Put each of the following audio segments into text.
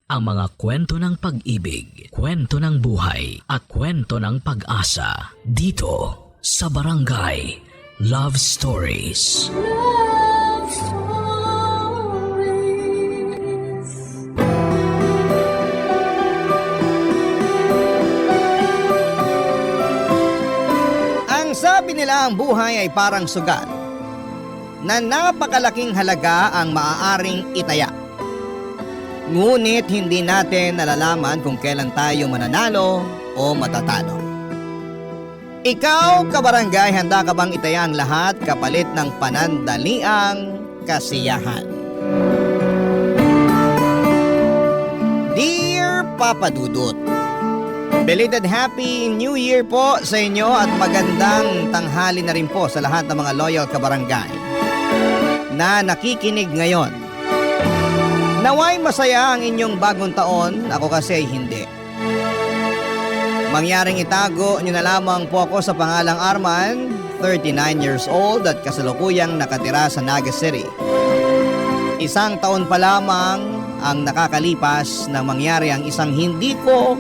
ang mga kwento ng pag-ibig, kwento ng buhay, at kwento ng pag-asa dito sa Barangay Love Stories. Love Stories. Ang sabi nila ang buhay ay parang sugal na napakalaking halaga ang maaaring itaya. Ngunit hindi natin nalalaman kung kailan tayo mananalo o matatalo. Ikaw, kabarangay, handa ka bang itaya ang lahat kapalit ng panandaliang kasiyahan? Dear Papa Dudut, belated Happy New Year po sa inyo at magandang tanghali na rin po sa lahat ng mga loyal kabarangay na nakikinig ngayon. Naway masaya ang inyong bagong taon, ako kasi ay hindi. Mangyaring itago nyo na lamang po ako sa pangalang Arman, 39 years old at kasalukuyang nakatira sa Naga City. Isang taon pa lamang ang nakakalipas nang mangyari ang isang hindi ko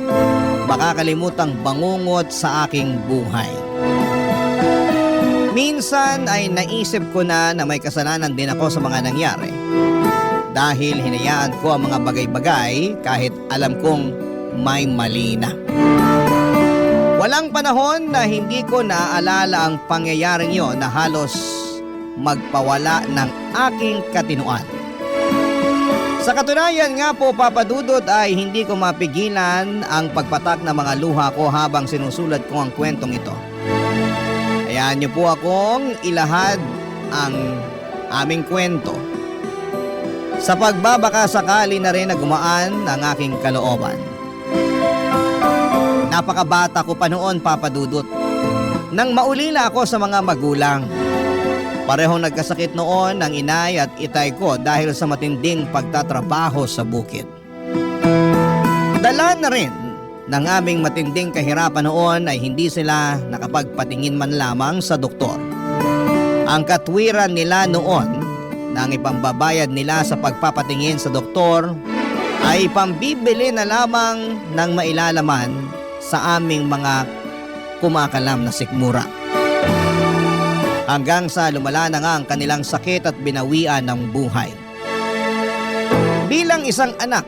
makakalimutang bangungot sa aking buhay. Minsan ay naisip ko na may kasalanan din ako sa mga nangyari. Dahil hinayaan ko ang mga bagay-bagay kahit alam kong may mali na. Walang panahon na hindi ko naaalala ang pangyayaring yon na halos magpawala ng aking katinuan. Sa katunayan nga po, Papa Dudut, ay hindi ko mapigilan ang pagpatak ng mga luha ko habang sinusulat ko ang kwentong ito. Hayaan niyo po akong ilahad ang aming kwento. Sa pagbabaka sakali na rin na gumaan ang aking kalooban. Napakabata ko pa noon, Papa Dudut, nang maulila ako sa mga magulang. Parehong nagkasakit noon ang inay at itay ko dahil sa matinding pagtatrabaho sa bukid. Dala na rin ng aming matinding kahirapan noon ay hindi sila nakapagpatingin man lamang sa doktor. Ang katwiran nila noon nang ipambabayad nila sa pagpapatingin sa doktor ay pambibili na lamang ng mailalaman sa aming mga kumakalam na sikmura. Hanggang sa lumala na nga ang kanilang sakit at binawian ng buhay. Bilang isang anak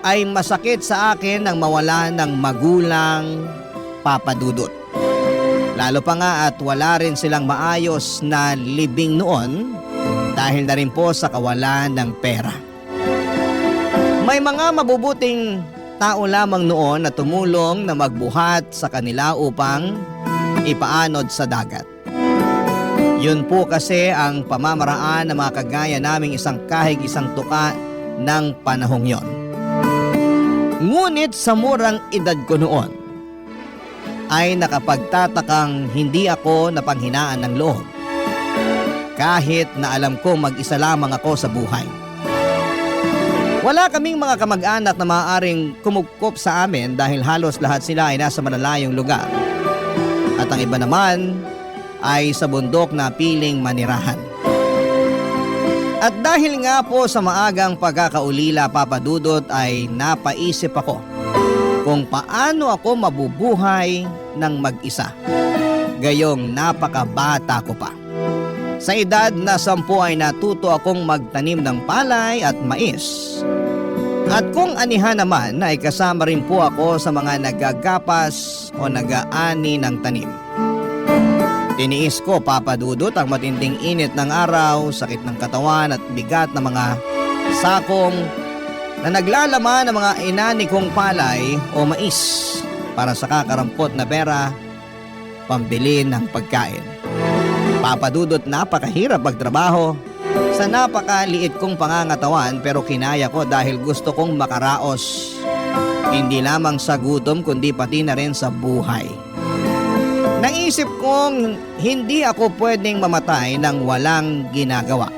ay masakit sa akin ang mawala ng magulang, Papa Dudut. Lalo pa nga at wala rin silang maayos na libing noon dahil na rin po sa kawalan ng pera. May mga mabubuting tao lamang noon na tumulong na magbuhat sa kanila upang ipaanod sa dagat. Yun po kasi ang pamamaraan ng mga kagaya naming isang kahig isang tuka ng panahong yon. Ngunit sa murang edad ko noon ay nakapagtatakang hindi ako napanghinaan ng loob. Kahit na alam ko mag-isa lamang ako sa buhay. Wala kaming mga kamag-anak na maaaring kumugkop sa amin dahil halos lahat sila ay nasa malalayong lugar. At ang iba naman ay sa bundok na piling manirahan. At dahil nga po sa maagang pagkakaulila, Papa Dudut, ay napaisip ako kung paano ako mabubuhay ng mag-isa. Gayong napakabata ko pa. Sa edad na 10 ay natuto akong magtanim ng palay at mais. At kung anihan naman ay kasama rin po ako sa mga nagagapas o nag-aani ng tanim. Tiniis ko, Papa Dudut, ang matinding init ng araw, sakit ng katawan at bigat ng mga sakong na naglalaman ng mga inani kong palay o mais para sa kakarampot na pera pambili ng pagkain. Papa Dudut, napakahirap magtrabaho sa napakaliit kong pangangatawan pero kinaya ko dahil gusto kong makaraos. Hindi lamang sa gutom kundi pati na rin sa buhay. Naisip kong hindi ako pwedeng mamatay nang walang ginagawa.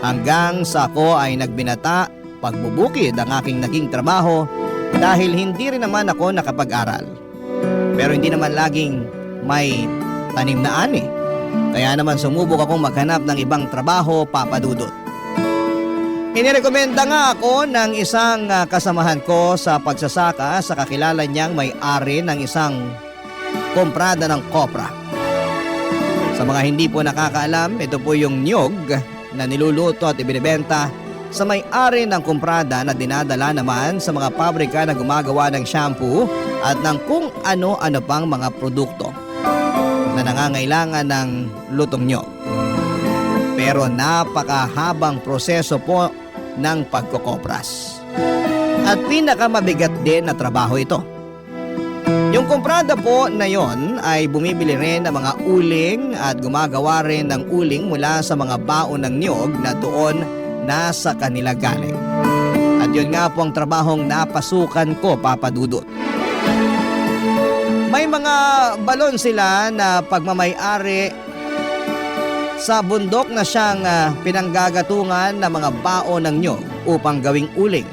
Hanggang sa ako ay nagbinata, pagbubukid ang aking naging trabaho dahil hindi rin naman ako nakapag-aral. Pero hindi naman laging may tanim na ani. Kaya naman sumubok akong maghanap ng ibang trabaho, Papa Dudut. Inirekomenda nga ako ng isang kasamahan ko sa pagsasaka sa kakilala niyang may-ari ng isang komprada ng kopra. Sa mga hindi po nakakaalam, ito po yung niyog na niluluto at ibinibenta sa may-ari ng komprada na dinadala naman sa mga pabrika na gumagawa ng shampoo at ng kung ano-ano pang mga produkto na nangangailangan ng lutong niyog. Pero napakahabang proseso po ng pagkokopras. At pinakamabigat din na trabaho ito. Yung komprada po na yon ay bumibili rin ng mga uling at gumagawa rin ng uling mula sa mga baon ng niyog na doon nasa kanila galing. At yun nga po ang trabahong napasukan ko, Papa Dudut. May mga balon sila na pagmamay-ari sa bundok na siyang pinanggagatungan ng mga baon ng niyog upang gawing uling.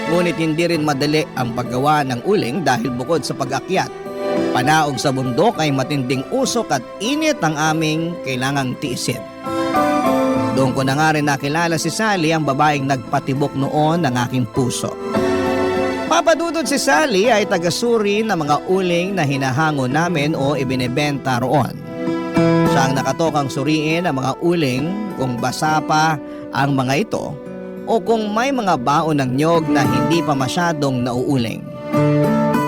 Ngunit hindi rin madali ang paggawa ng uling dahil bukod sa pag-akyat, panaog sa bundok ay matinding usok at init ang aming kailangang tiisin. Doon ko na nga rin nakilala si Sally, ang babaeng nagpatibok noon ng aking puso. Papadudod si Sally ay tagasuri ng mga uling na hinahango namin o ibinebenta roon. Siya ang nakatokang suriin ang mga uling kung basa pa ang mga ito o kung may mga baon ng niyog na hindi pa masyadong nauuling.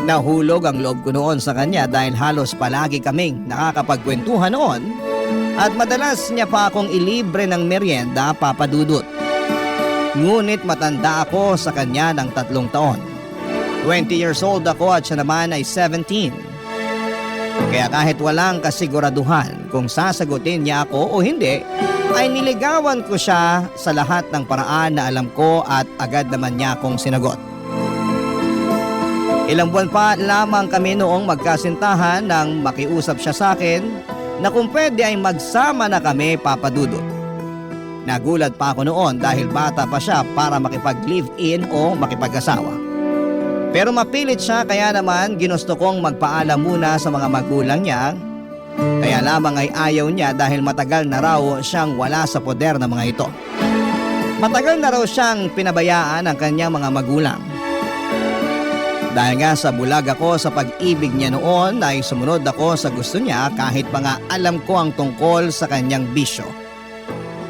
Nahulog ang loob ko noon sa kanya dahil halos palagi kaming nakakapagkwentuhan noon at madalas niya pa akong ilibre ng merienda, Papa Dudut. Ngunit matanda ako sa kanya ng 3 taon. 20 years old ako at siya naman ay 17. Kaya kahit walang kasiguraduhan kung sasagutin niya ako o hindi, ay niligawan ko siya sa lahat ng paraan na alam ko at agad naman niya akong sinagot. Ilang buwan pa lamang kami noong magkasintahan nang makiusap siya sa akin na kung pwede ay magsama na kami, Papa Dudut. Nagulat pa ako noon dahil bata pa siya para makipag-live-in o makipag-asawa. Pero mapilit siya kaya naman ginusto kong magpaalam muna sa mga magulang niya. Kaya lamang ay ayaw niya dahil matagal na raw siyang wala sa poder ng mga ito. Matagal na raw siyang pinabayaan ng kanyang mga magulang. Dahil nga sa bulag ako sa pag-ibig niya noon ay sumunod ako sa gusto niya kahit mga alam ko ang tungkol sa kanyang bisyo.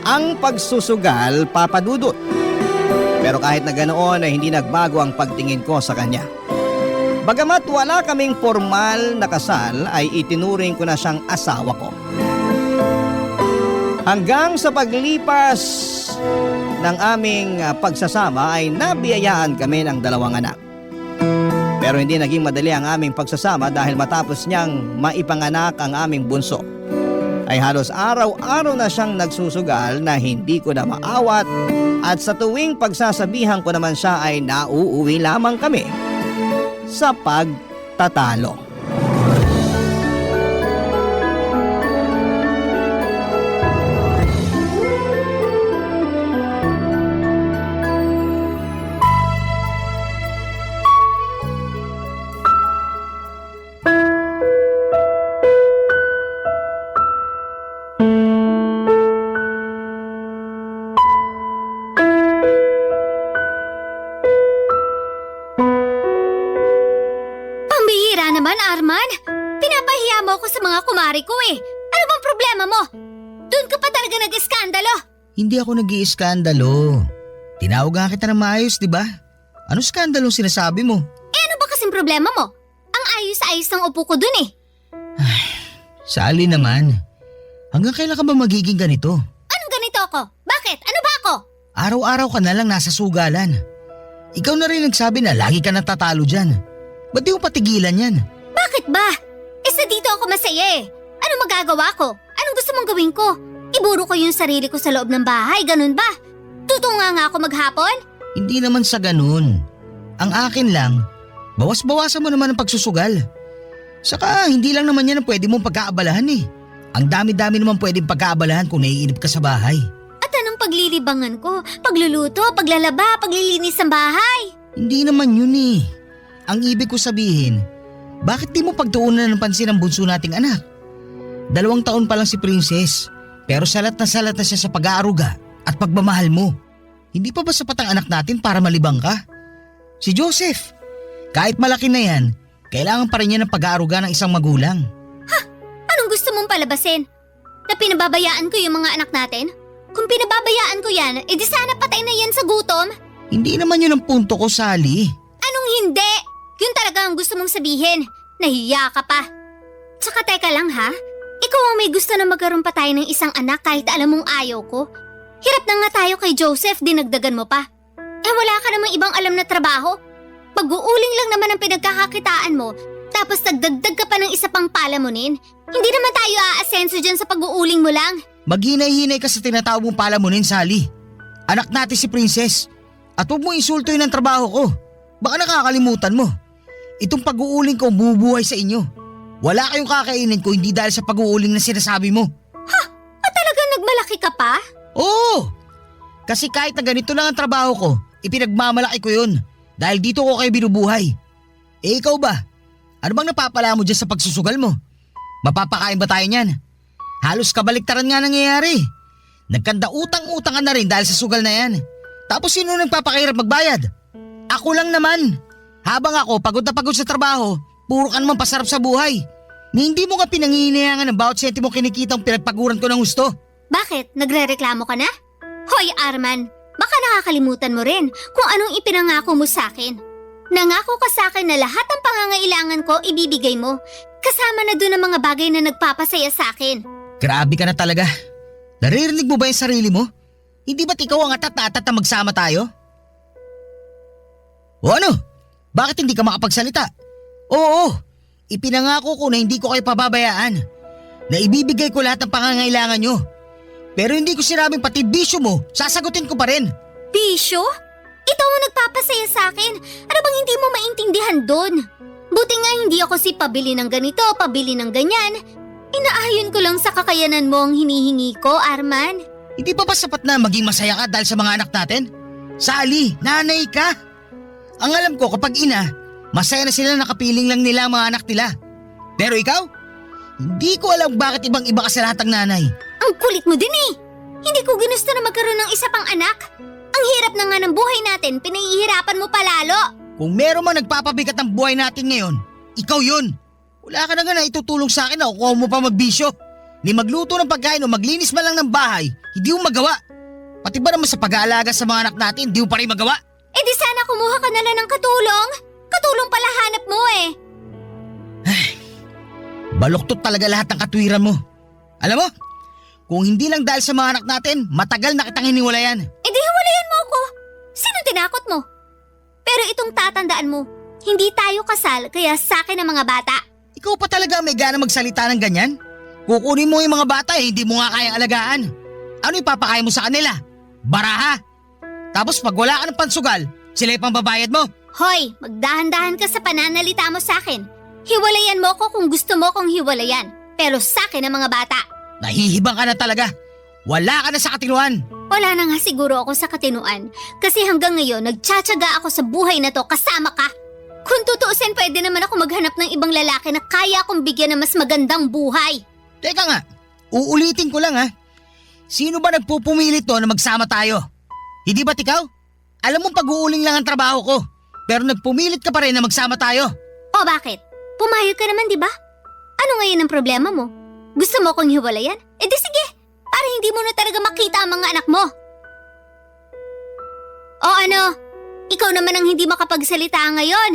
Ang pagsusugal, Papa Dudut. Pero kahit na ganoon ay hindi nagbago ang pagtingin ko sa kanya. Bagamat wala kaming formal na kasal ay itinuring ko na siyang asawa ko. Hanggang sa paglipas ng aming pagsasama ay nabiyayaan kami ng 2 anak. Pero hindi naging madali ang aming pagsasama dahil matapos niyang maipanganak ang aming bunso, ay halos araw-araw na siyang nagsusugal na hindi ko na maawat at sa tuwing pagsasabihan ko naman siya ay nauuwi lamang kami sa pagtatalo. Arman, pinapahiya mo ako sa mga kumari ko eh. Ano bang problema mo? Doon ka pa talaga nag-iskandalo. Hindi ako nag-iiskandalo. Tinawag nga kita ng maayos, di ba? Ano skandalong sinasabi mo? Eh ano ba kasing problema mo? Ang ayos-ayos ng upo ko dun eh. Sally naman. Hanggang kailan ka ba magiging ganito? Anong ganito ako? Bakit? Ano ba ako? Araw-araw ka na lang nasa sugalan. Ikaw na rin nagsabi na lagi ka natatalo dyan. Ba't di mo patigilan yan? Bakit ba? Isa dito ako masaya eh. Ano magagawa ko? Anong gusto mong gawin ko? Iburo ko yung sarili ko sa loob ng bahay, ganun ba? Tutunga nga ako maghapon? Hindi naman sa ganun. Ang akin lang, bawas-bawasan mo naman ang pagsusugal. Saka hindi lang naman yan ang pwede mong pagkaabalahan eh. Ang dami-dami naman pwedeng pagkaabalahan kung naiinip ka sa bahay. At anong paglilibangan ko? Pagluluto, paglalaba, paglilinis ng bahay? Hindi naman yun eh. Ang ibig ko sabihin, bakit di mo pagtuunan ng pansin ang bunso nating anak? 2 taon pa lang si Princess, pero salat na siya sa pag-aaruga at pagmamahal mo. Hindi pa ba sapat ang anak natin para malibang ka? Si Joseph, kahit malaki na yan, kailangan pa rin niya ng pag-aaruga ng isang magulang. Anong gusto mong palabasin? Na pinababayaan ko yung mga anak natin? Kung pinababayaan ko yan, edi sana patay na yan sa gutom. Hindi naman yun ang punto ko, Sally. Anong hindi? Yun talaga ang gusto mong sabihin. Nahiya ka pa. Tsaka teka lang ha, ikaw ang may gusto na magkaroon pa tayo ng isang anak kahit alam mong ayaw ko. Hirap na nga tayo kay Joseph, dinagdagan mo pa. Eh wala ka namang ibang alam na trabaho. Pag-uuling lang naman ang pinagkakakitaan mo, tapos nagdagdag ka pa ng isa pang palamunin. Hindi naman tayo aasenso dyan sa pag-uuling mo lang. Maghinay-hinay ka sa tinatawag mong palamunin, Sally. Anak natin si Princess. At huwag mo insulto yun ang trabaho ko. Baka nakakalimutan mo. Itong pag-uuling ko bubuhay sa inyo. Wala kayong kakainin ko hindi dahil sa pag-uuling na sinasabi mo. At talagang nagmalaki ka pa? Oo! Kasi kahit na ganito lang ang trabaho ko, ipinagmamalaki ko yun. Dahil dito ko kayo binubuhay. Eh ikaw ba? Ano bang napapala mo dyan sa pagsusugal mo? Mapapakain ba tayo niyan? Halos kabaliktaran nga nangyayari. Nagkanda utang-utangan na rin dahil sa sugal na yan. Tapos sino nagpapakahirap magbayad? Ako lang naman. Habang ako pagod na pagod sa trabaho, puro ka naman pasarap sa buhay. Ni hindi mo ka pinanghihinayangan ng bawat sentimo kinikitang pinagpaguran ko ng gusto. Bakit? Nagre-reklamo ka na? Hoy Arman, baka nakakalimutan mo rin kung anong ipinangako mo sa akin. Nangako ka sa akin na lahat ng pangangailangan ko ibibigay mo. Kasama na doon ang mga bagay na nagpapasaya sa akin. Grabe ka na talaga. Naririnig mo ba yung sarili mo? Hindi ba't ikaw ang atat na atat na magsama tayo? O ano? Bakit hindi ka makapagsalita? Oo, ipinangako ko na hindi ko kayo pababayaan. Na ibibigay ko lahat ng pangangailangan nyo. Pero hindi ko sinabing pati bisyo mo, sasagutin ko pa rin. Bisyo? Ito ang nagpapasaya sa akin. Ano bang hindi mo maintindihan doon? Buti nga hindi ako si pabili ng ganito, pabili ng ganyan. Inaayon ko lang sa kakayanan mo ang hinihingi ko, Arman. Hindi pa ba sapat na maging masaya ka dahil sa mga anak natin? Sally, nanay ka. Ang alam ko kapag ina, masaya na sila nakapiling lang nila ang mga anak nila. Pero ikaw? Hindi ko alam bakit ibang-iba ka sa lahat ng nanay. Ang kulit mo din eh. Hindi ko ginusto na magkaroon ng isa pang anak. Ang hirap na nga ng buhay natin, pinahihirapan mo palalo. Kung meron man nagpapabigat ng buhay natin ngayon, ikaw yun. Wala ka na nga na itutulong sa akin na kukuha mo pa magbisyo. Ni magluto ng pagkain o maglinis man lang ng bahay, hindi mo magawa. Pati ba naman sa pag-aalaga sa mga anak natin, hindi mo pa rin magawa? Eh di sana kumuha ka na lang ng katulong. Katulong pala hanap mo eh. Baluktot talaga lahat ng katwiran mo. Alam mo, kung hindi lang dahil sa mga anak natin, matagal na kitang hiniwalayan. Eh di hiwalayan mo ako. Sino tinakot mo? Pero itong tatandaan mo, hindi tayo kasal kaya sa akin ang mga bata. Ikaw pa talaga may gana magsalita ng ganyan? Kukunin mo yung mga bata eh, hindi mo nga kayang alagaan. Ano ipapakain mo sa kanila? Baraha? Tapos pag wala ka ng pansugal, sila yung pambabayad mo. Hoy, magdahan-dahan ka sa pananalita mo sa akin. Hiwalayan mo ko kung gusto mo kong hiwalayan. Pero sa akin ang mga bata. Nahihibang ka na talaga. Wala ka na sa katinuan. Wala na nga siguro ako sa katinuan. Kasi hanggang ngayon, nagtsatsaga ako sa buhay na to kasama ka. Kung tutuusin, pwede naman ako maghanap ng ibang lalaki na kaya akong bigyan ng mas magandang buhay. Teka nga, uulitin ko lang ha. Sino ba nagpupumilit to na magsama tayo? Hindi ba't ikaw? Alam mong pag-uuling lang ang trabaho ko. Pero nagpumilit ka pa rin na magsama tayo. O bakit? Pumayag ka naman, di ba? Ano ngayon ang problema mo? Gusto mo kong hiwalayan? Eh di sige, para hindi mo na talaga makita ang mga anak mo. O ano? Ikaw naman ang hindi makapagsalita ngayon.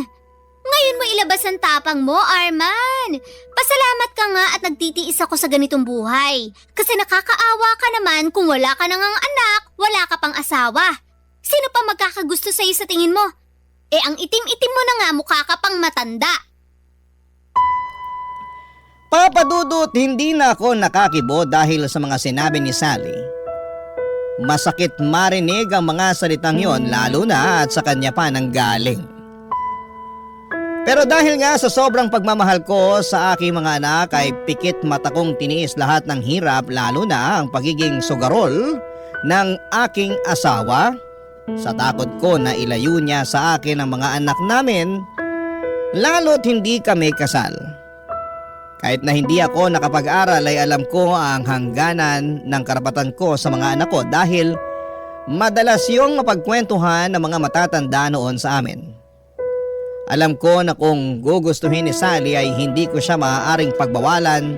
Ngayon mo ilabas ang tapang mo, Arman. Pasalamat ka nga at nagtitiis ako sa ganitong buhay. Kasi nakakaawa ka naman kung wala ka nang anak, wala ka pang asawa. Sino pa magkakagusto sa'yo sa tingin mo? Eh ang itim-itim mo na nga, mukha ka pang matanda. Papa Dudut, hindi na ako nakakibo dahil sa mga sinabi ni Sally. Masakit marinig ang mga salitang yon lalo na at sa kanya pa nang galing. Pero dahil nga sa sobrang pagmamahal ko sa aking mga anak ay pikit mata kong tiniis lahat ng hirap lalo na ang pagiging sugarol ng aking asawa. Sa takot ko na ilayo niya sa akin ang mga anak namin, lalo't hindi kami kasal. Kahit na hindi ako nakapag-aral ay alam ko ang hangganan ng karapatan ko sa mga anak ko dahil Madalas yung mapagkwentuhan ng mga matatanda noon sa amin. Alam ko na kung gugustuhin ni Sally ay hindi ko siya maaaring pagbawalan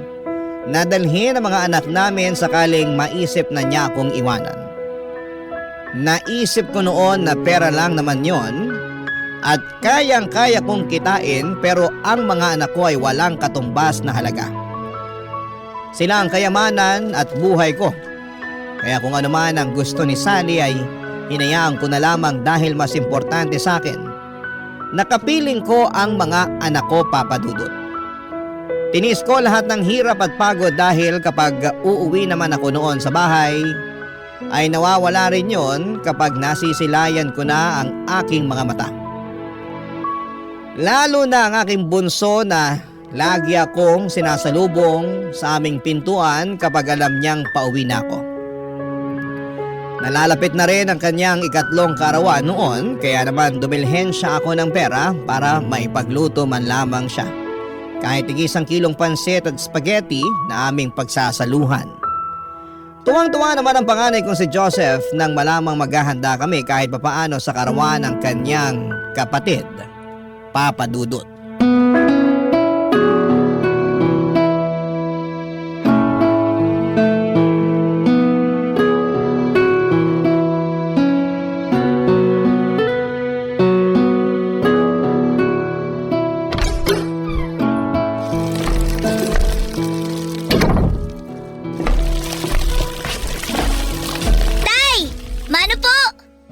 na dalhin ang mga anak namin sakaling maisip na niya akong iwanan. Naisip ko noon na pera lang naman yon at kayang-kaya kong kitain pero ang mga anak ko ay walang katumbas na halaga. Sila ang kayamanan at buhay ko. Kaya kung ano man ang gusto ni Sally ay hinayaan ko na lamang dahil mas importante sa akin. Nakapiling ko ang mga anak ko, Papa Dudut. Tinis ko lahat ng hirap at pagod dahil kapag uuwi naman ako noon sa bahay, ay nawawala rin yon kapag nasisilayan ko na ang aking mga mata. Lalo na ang aking bunso na lagi akong sinasalubong sa aming pintuan kapag alam niyang pauwi na ako. Nalalapit na rin ang kanyang ikatlong kaarawan noon kaya naman dumilhen siya ako ng pera para maipagluto man lamang siya. Kahit tig 1 kilong pansit at spaghetti na aming pagsasaluhan. Tuwang-tuwa naman ang panganay kong si Joseph nang malamang maghahanda kami kahit papaano sa kaarawan ng kanyang kapatid, Papa Dudut.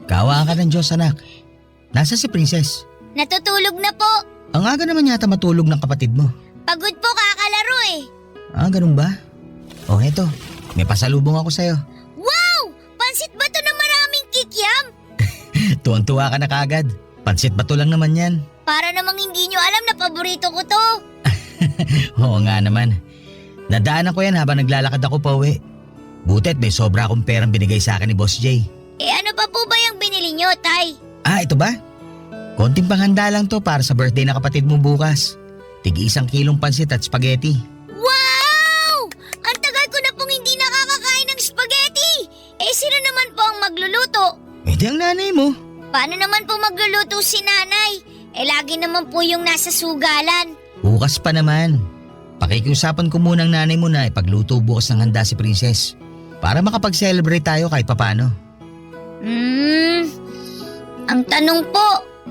Kaawaan ka ng Diyos, anak. Nasa si Princess? Natutulog na po. Ang aga naman yata matulog ng kapatid mo. Pagod po kakalaro eh. Ah, ganun ba? Oh, eto. May pasalubong ako sa'yo. Wow! Pansit ba to na maraming kikiam? Tuwang-tuwa ka na kaagad. Pansit bato lang naman yan. Para namang hindi nyo alam na paborito ko to. Oo nga naman. Nadaanan ko yan habang naglalakad ako pa uwi. Butit may sobra akong perang binigay sa akin ni Boss Jay. Eh ano pa po ba yung binili nyo, Tay? Ah, ito ba? Konting panghanda lang to para sa birthday na kapatid mo bukas. Tig 1 kilong pansit at spaghetti. Wow! Ang tagal ko na pong hindi nakakakain ng spaghetti. Eh sino naman po ang magluluto? Eh di ang nanay mo. Paano naman po magluluto si nanay? Eh lagi naman po yung nasa sugalan. Bukas pa naman. Pakikiusapan ko muna ang nanay mo na ipagluto bukas ng handa si Princess. Para makapag-celebrate tayo kahit papano. Ang tanong po,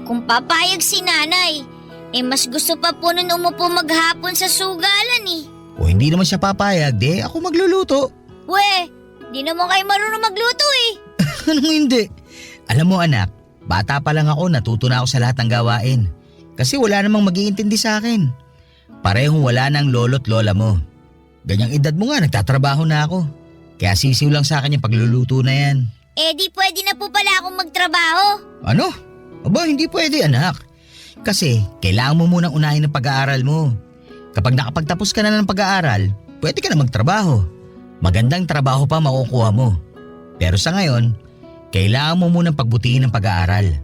kung papayag si nanay, eh mas gusto pa po nun umupo maghapon sa sugalan eh. O hindi naman siya papayag, di ako magluluto. We, di naman kayo marunong magluto eh. Anong hindi? Alam mo anak, bata pa lang ako natuto na ako sa lahat ng gawain. Kasi wala namang mag-iintindi sa akin. Parehong wala ng lolo't lola mo. Ganyang edad mo nga, nagtatrabaho na ako. Kaya sisiw lang sa akin yung pagluluto na yan. Eh di pwede na po pala akong magtrabaho. Ano? Aba, hindi pwede anak. Kasi kailangan mo munang unahin ang pag-aaral mo. Kapag nakapagtapos ka na ng pag-aaral, pwede ka na magtrabaho. Magandang trabaho pa makukuha mo. Pero sa ngayon, kailangan mo munang pagbutihin ang pag-aaral.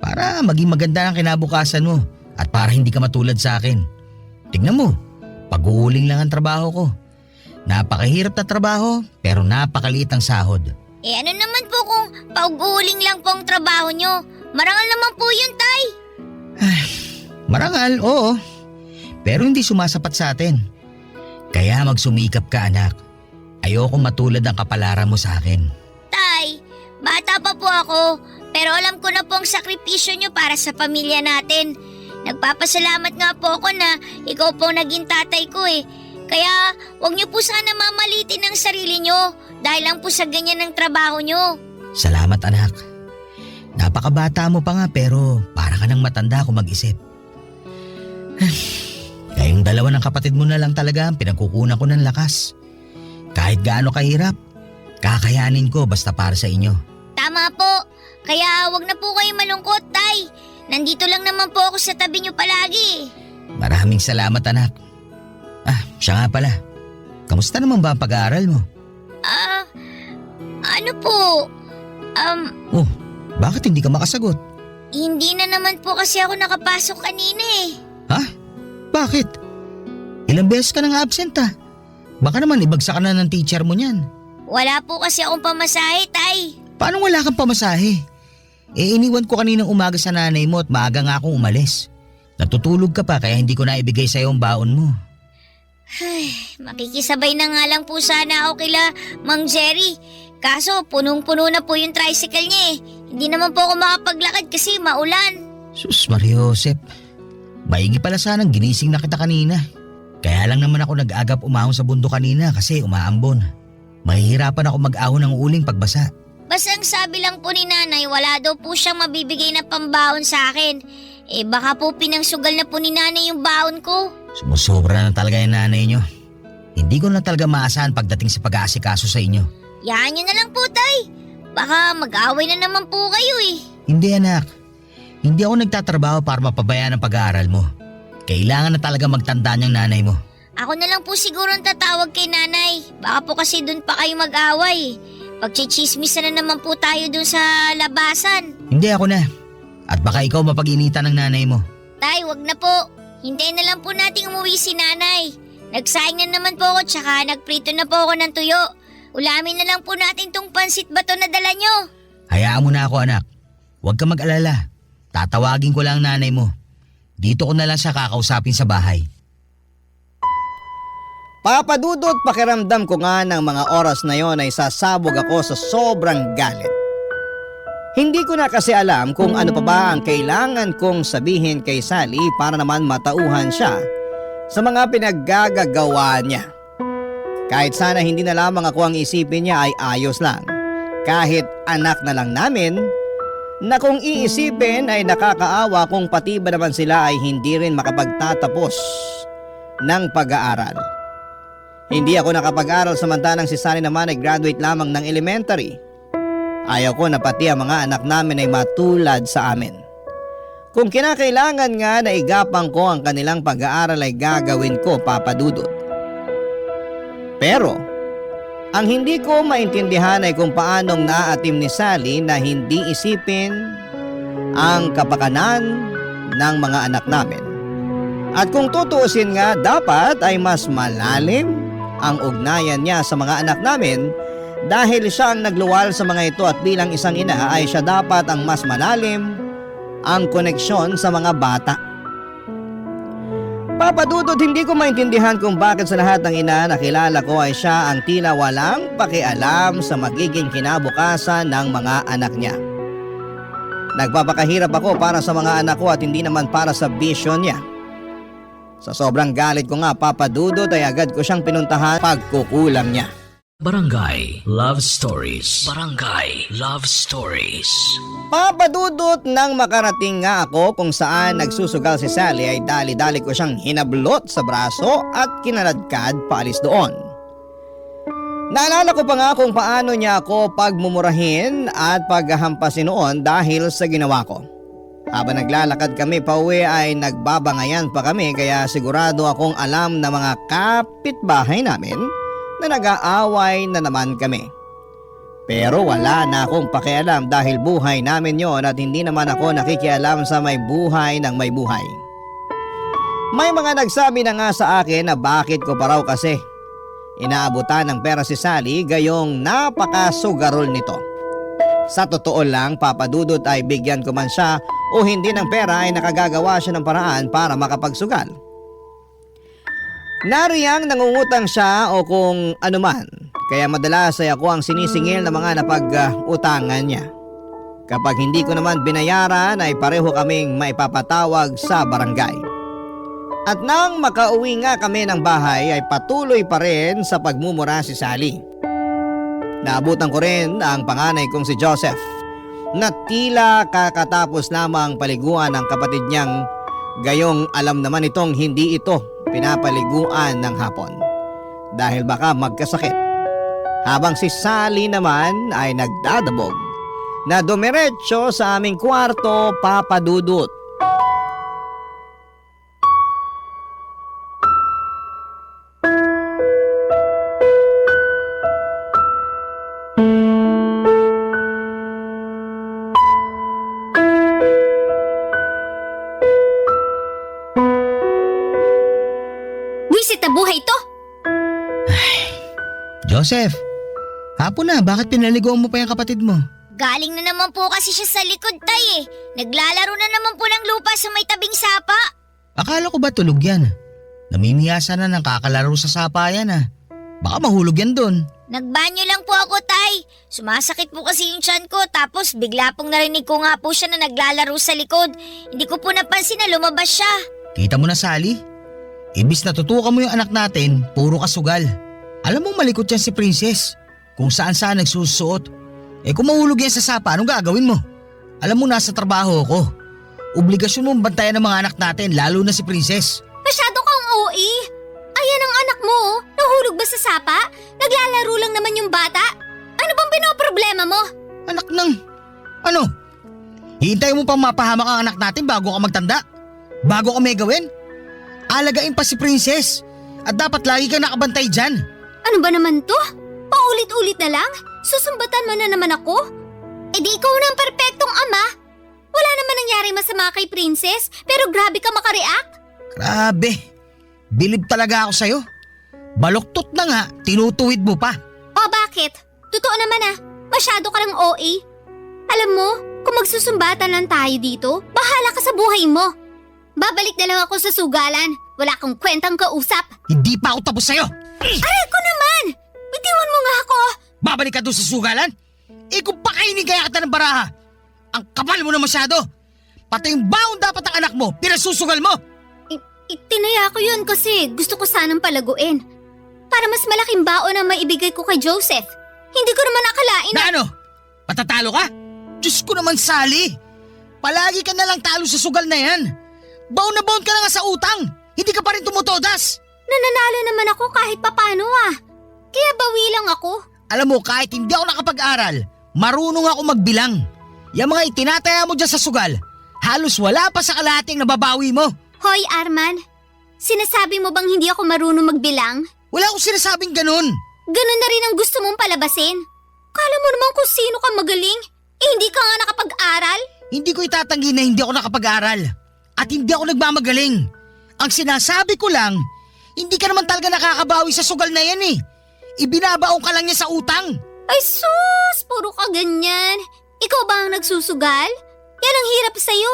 Para maging maganda ang kinabukasan mo at para hindi ka matulad sa akin. Tignan mo, pag-uuling lang ang trabaho ko. Napakahirap na trabaho pero napakaliit ang sahod. Eh ano naman po kung pag-uuling lang po ang trabaho nyo? Marangal naman po yun, Tay. Marangal, oo. Pero hindi sumasapat sa atin. Kaya magsumikap ka anak. Ayoko matulad ang kapalaran mo sa akin. Tay, bata pa po ako, pero alam ko na po ang sakripisyo nyo para sa pamilya natin. Nagpapasalamat nga po ako na ikaw po naging tatay ko eh. Kaya huwag niyo po sana mamalitin ang sarili niyo dahil lang po sa ganyan ng trabaho niyo. Salamat anak. Napakabata mo pa nga pero para ka nang matanda kung mag-isip. Kayong dalawa ng kapatid mo na lang talaga ang pinagkukunan ko ng lakas. Kahit gaano kahirap, kakayanin ko basta para sa inyo. Tama po. Kaya huwag na po kayo malungkot, Tay. Nandito lang naman po ako sa tabi niyo palagi. Maraming salamat anak. Siya nga pala. Kamusta naman ba ang pag-aaral mo? Ano po? Oh, bakit hindi ka makasagot? Hindi na naman po kasi ako nakapasok kanina eh. Ha? Bakit? Ilang beses ka nang absent Baka naman ibagsak ka na ng teacher mo niyan. Wala po kasi akong pamasahe, Tay. Paano wala kang pamasahe? Iniwan ko kaninang umaga sa nanay mo at maaga nga akong umalis. Natutulog ka pa kaya hindi ko na ibigay sa'yo ang baon mo. Makikisabay na nga lang po sana ako kila Mang Jerry. Kaso punong-puno na po yung tricycle niya eh. Hindi naman po ako makapaglakad kasi maulan. Sus Mariosep, maigi pala sanang ginising na kita kanina. Kaya lang naman ako nag-agap umahon sa bundok kanina kasi umaambon. Mahihirapan ako mag-ahon ng uling pagbasa. Basta ang sabi lang po ni nanay, wala daw po siyang mabibigay na pambaon sa akin. Baka po pinangsugal na po ni nanay yung baon ko. Sumusobra na talaga yung nanay nyo. Hindi ko na talaga maasahan pagdating sa pag-aasikaso sa inyo. Yaan nyo na lang po, tay. Baka mag-away na naman po kayo eh. Hindi anak, hindi ako nagtatrabaho para mapabayaan ang pag-aaral mo. Kailangan na talaga magtanda niyang nanay mo. Ako na lang po siguro ang tatawag kay nanay. Baka po kasi dun pa kayo mag-away. Pagchichismis na naman po tayo dun sa labasan. Hindi ako na. At baka ikaw mapag-initan ng nanay mo. Tay, wag na po. Hintayin na lang po nating umuwi si nanay. Nagsaing na naman po ako tsaka nagprito na po ako ng tuyo. Ulamin na lang po natin tong pansit bato na dala nyo. Hayaan mo na ako anak. Huwag ka mag-alala. Tatawagin ko lang ang nanay mo. Dito ko na lang siya kakausapin sa bahay. Papadudot, pakiramdam ko nga ng mga oras na yon ay sasabog ako sa sobrang galit. Hindi ko na kasi alam kung ano pa ba ang kailangan kong sabihin kay Sally para naman matauhan siya sa mga pinaggagawa niya. Kahit sana hindi na lamang ako ang isipin niya ay ayos lang. Kahit anak na lang namin, na kung iisipin ay nakakaawa kung pati ba naman sila ay hindi rin makapagtatapos ng pag-aaral. Hindi ako nakapag-aral samantalang si Sally naman ay graduate lamang ng elementary. Ayaw ko na pati ang mga anak namin ay matulad sa amin. Kung kinakailangan nga na igapang ko ang kanilang pag-aaral ay gagawin ko, Papa Dudut. Pero, ang hindi ko maintindihan ay kung paanong naaatim ni Sally na hindi isipin ang kapakanan ng mga anak namin. At kung tutuusin nga, dapat ay mas malalim ang ugnayan niya sa mga anak namin dahil siya ang nagluwal sa mga ito at bilang isang ina ay siya dapat ang mas malalim ang koneksyon sa mga bata. Papa Dudut, hindi ko maintindihan kung bakit sa lahat ng ina na kilala ko ay siya ang tila walang pakialam sa magiging kinabukasan ng mga anak niya. Nagpapakahirap ako para sa mga anak ko at hindi naman para sa vision niya. Sa sobrang galit ko nga, Papa Dudut, ay agad ko siyang pinuntahan pagkukulam niya. Barangay Love Stories. Barangay Love Stories. Papa Dudut, nang makarating nga ako kung saan nagsusugal si Sally ay dali-dali ko siyang hinablot sa braso at kinaladkad paalis doon. Naalala ko pa nga kung paano niya ako pagmumurahin at paghahampasin noon dahil sa ginawa ko. Habang naglalakad kami pauwi ay nagbabangayan pa kami kaya sigurado akong alam na mga kapitbahay namin na nag-aaway na naman kami. Pero wala na akong pakialam dahil buhay namin yon at hindi naman ako nakikialam sa may buhay ng may buhay. May mga nagsabi na nga sa akin na bakit ko pa raw kasi inaabutan ng pera si Sally gayong napakasugarol nito. Sa totoo lang, Papa Dudut, ay bigyan ko man siya o hindi ng pera ay nakagagawa siya ng paraan para makapagsugal. Nariyang nangungutang siya o kung anuman, kaya madalas ay ako ang sinisingil ng mga napag-utangan niya. Kapag hindi ko naman binayaran ay pareho kaming maipapatawag sa barangay. At nang makauwi nga kami ng bahay ay patuloy pa rin sa pagmumura si Sally. Naabutan ko rin ang panganay kong si Joseph na tila kakatapos lamang paliguan ng kapatid niyang gayong alam naman itong hindi ito pinapaliguan ng hapon dahil baka magkasakit. Habang si Sally naman ay nagdadabog na dumiretso sa aming kwarto, Papa Dudut. Buisit na buhay to! Joseph, hapon na, bakit pinaliguan mo pa yung kapatid mo? Galing na naman po kasi siya sa likod, tay eh. Naglalaro na naman po ng lupa sa may tabing sapa. Akala ko ba tulog yan? Namimiyasa na ng kakalaro sa sapa yan Baka mahulog yan doon. Nagbanyo lang po ako, tay. Sumasakit po kasi yung tiyan ko, tapos bigla pong narinig ko nga po siya na naglalaro sa likod. Hindi ko po napansin na lumabas siya. Kita mo na, Sally? Imbis na tutukan mo yung anak natin, puro kasugal. Alam mo malikot yan si Princess. Kung saan nagsusuot. Kung mahulog yan sa sapa, anong gagawin mo? Alam mo, nasa trabaho ako. Obligasyon mong bantayan ng mga anak natin, lalo na si Princess. Masyado kang OA. Ayan ang anak mo, oh. Nahulog ba sa sapa? Naglalaro lang naman yung bata. Ano bang pinoproblema mo? Anak ng… Ano? Hihintay mo pang mapahamak ang anak natin bago ka magtanda? Bago ka may gawin? Alagain pa si Princess. At dapat lagi kang nakabantay dyan. Ano ba naman to? Paulit-ulit na lang? Susumbatan mo na naman ako? Di ikaw na ang perpektong ama. Wala naman nangyari masama kay Princess, pero grabe ka makareact. Grabe. Bilib talaga ako sa'yo. Baluktot na nga, tinutuwid mo pa. O bakit? Totoo naman masyado ka ng OA. Alam mo, kung magsusumbatan lang tayo dito, bahala ka sa buhay mo. Babalik na lang ako sa sugalan. Wala akong kwentang kausap. Hindi pa ako tapos sa'yo. Aray ko naman! Bitiwan mo nga ako! Babalik ka doon sa sugalan? Kung pakainin kaya kita ng baraha. Ang kapal mo na masyado. Pati yung baon dapat ang anak mo, pinasusugal mo. Tinaya ko yun kasi gusto ko sanang palaguin. Para mas malaking baon ang maibigay ko kay Joseph. Hindi ko naman akalain Na ano? Patatalo ka? Diyos ko naman, Sally. Palagi ka na lang talo sa sugal na yan. Baon na baon ka na nga sa utang. Hindi ka pa rin tumutodas. Nananalo naman ako kahit papano Kaya bawi lang ako. Alam mo, kahit hindi ako nakapag-aral, marunong ako magbilang. Yung mga itinataya mo dyan sa sugal, halos wala pa sa kalahati ang nababawi mo. Hoy Arman, sinasabi mo bang hindi ako marunong magbilang? Wala akong sinasabing ganun. Ganun na rin ang gusto mong palabasin. Kala mo naman kung sino ka magaling. Hindi ka nga nakapag-aral. Hindi ko itatanggi na hindi ako nakapag-aral. At hindi ako nagmamagaling. Ang sinasabi ko lang, hindi ka naman talaga nakakabawi sa sugal na yan Ibinabaong ka lang niya sa utang. Ay sus, puro ka ganyan. Ikaw ba ang nagsusugal? Yan ang hirap sa'yo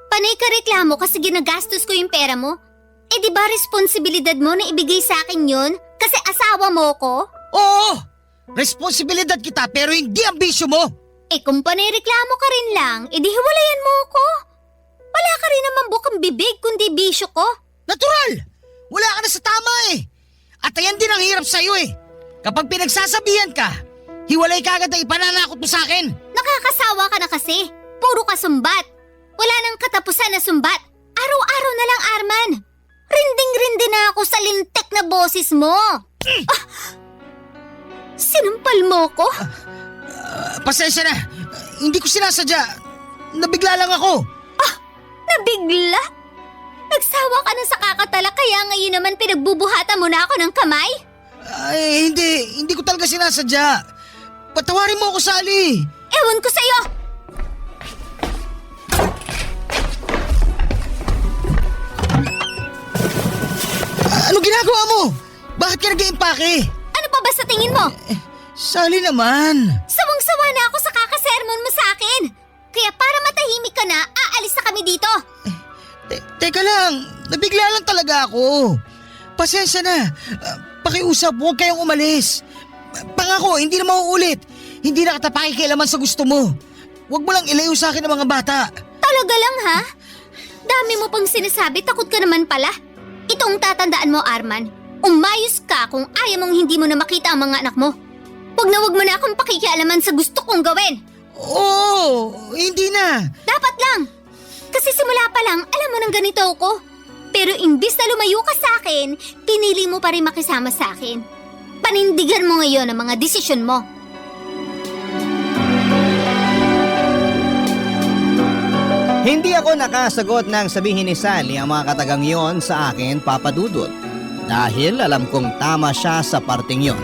Panay ka reklamo kasi ginagastos ko yung pera mo. Di ba responsibilidad mo na ibigay sa akin yun? Kasi asawa mo ko? Oo! Responsibilidad kita pero hindi ang bisyo mo. Kung panay reklamo ka rin lang, edi hiwalayan mo ko. Wala ka rin naman bukang bibig kundi bisyo ko. Natural! Wala ka na sa tama At ayan din ang hirap sa'yo Kapag pinagsasabihan ka, hiwalay ka agad ang ipananakot mo sa akin. Nakakasawa ka na kasi. Puro ka sumbat. Wala nang katapusan na sumbat. Araw-araw na lang, Arman. Rinding-rindi na ako sa lintek na boses mo. Sinampal mo ko? Pasensya na. Hindi ko sinasadya. Nabigla lang ako. Nabigla? Nagsawa ka na sa kakatala kaya ngayon naman pinagbubuhatan mo na ako ng kamay? Ay, hindi ko talaga sinasadya. Patawarin mo ako, Sally. Ewan ko sa'yo. Ano ginagawa mo? Bakit ka nag-iimpake? Ano pa ba sa tingin mo? Sally naman. Sawang-sawa na ako sa kakasermon mo sa akin. Kaya para matahimik ka na, aalis na kami dito. Teka lang, nabigla lang talaga ako. Pasensya na. Pakiusap, huwag kayong umalis. Pangako, hindi na mauulit. Hindi na kita pakikialaman sa gusto mo. Huwag mo lang ilayo sa akin ng mga bata. Talaga lang ha? Dami mo pang sinasabi, takot ka naman pala. Itong tatandaan mo, Arman. Umayos ka kung ayaw mong hindi mo na makita ang mga anak mo. Huwag mo na akong pakikialaman sa gusto kong gawin. Oo, hindi na. Dapat lang. Kasi simula pa lang, alam mo nang ganito ako. Pero imbis na lumayo ka sa akin, pinili mo pa rin makisama sa akin. Panindigan mo ngayon ang mga desisyon mo. Hindi ako nakasagot ng sabihin ni Sally ang mga katagang yon sa akin, Papa Dudut. Dahil alam kong tama siya sa parting yon.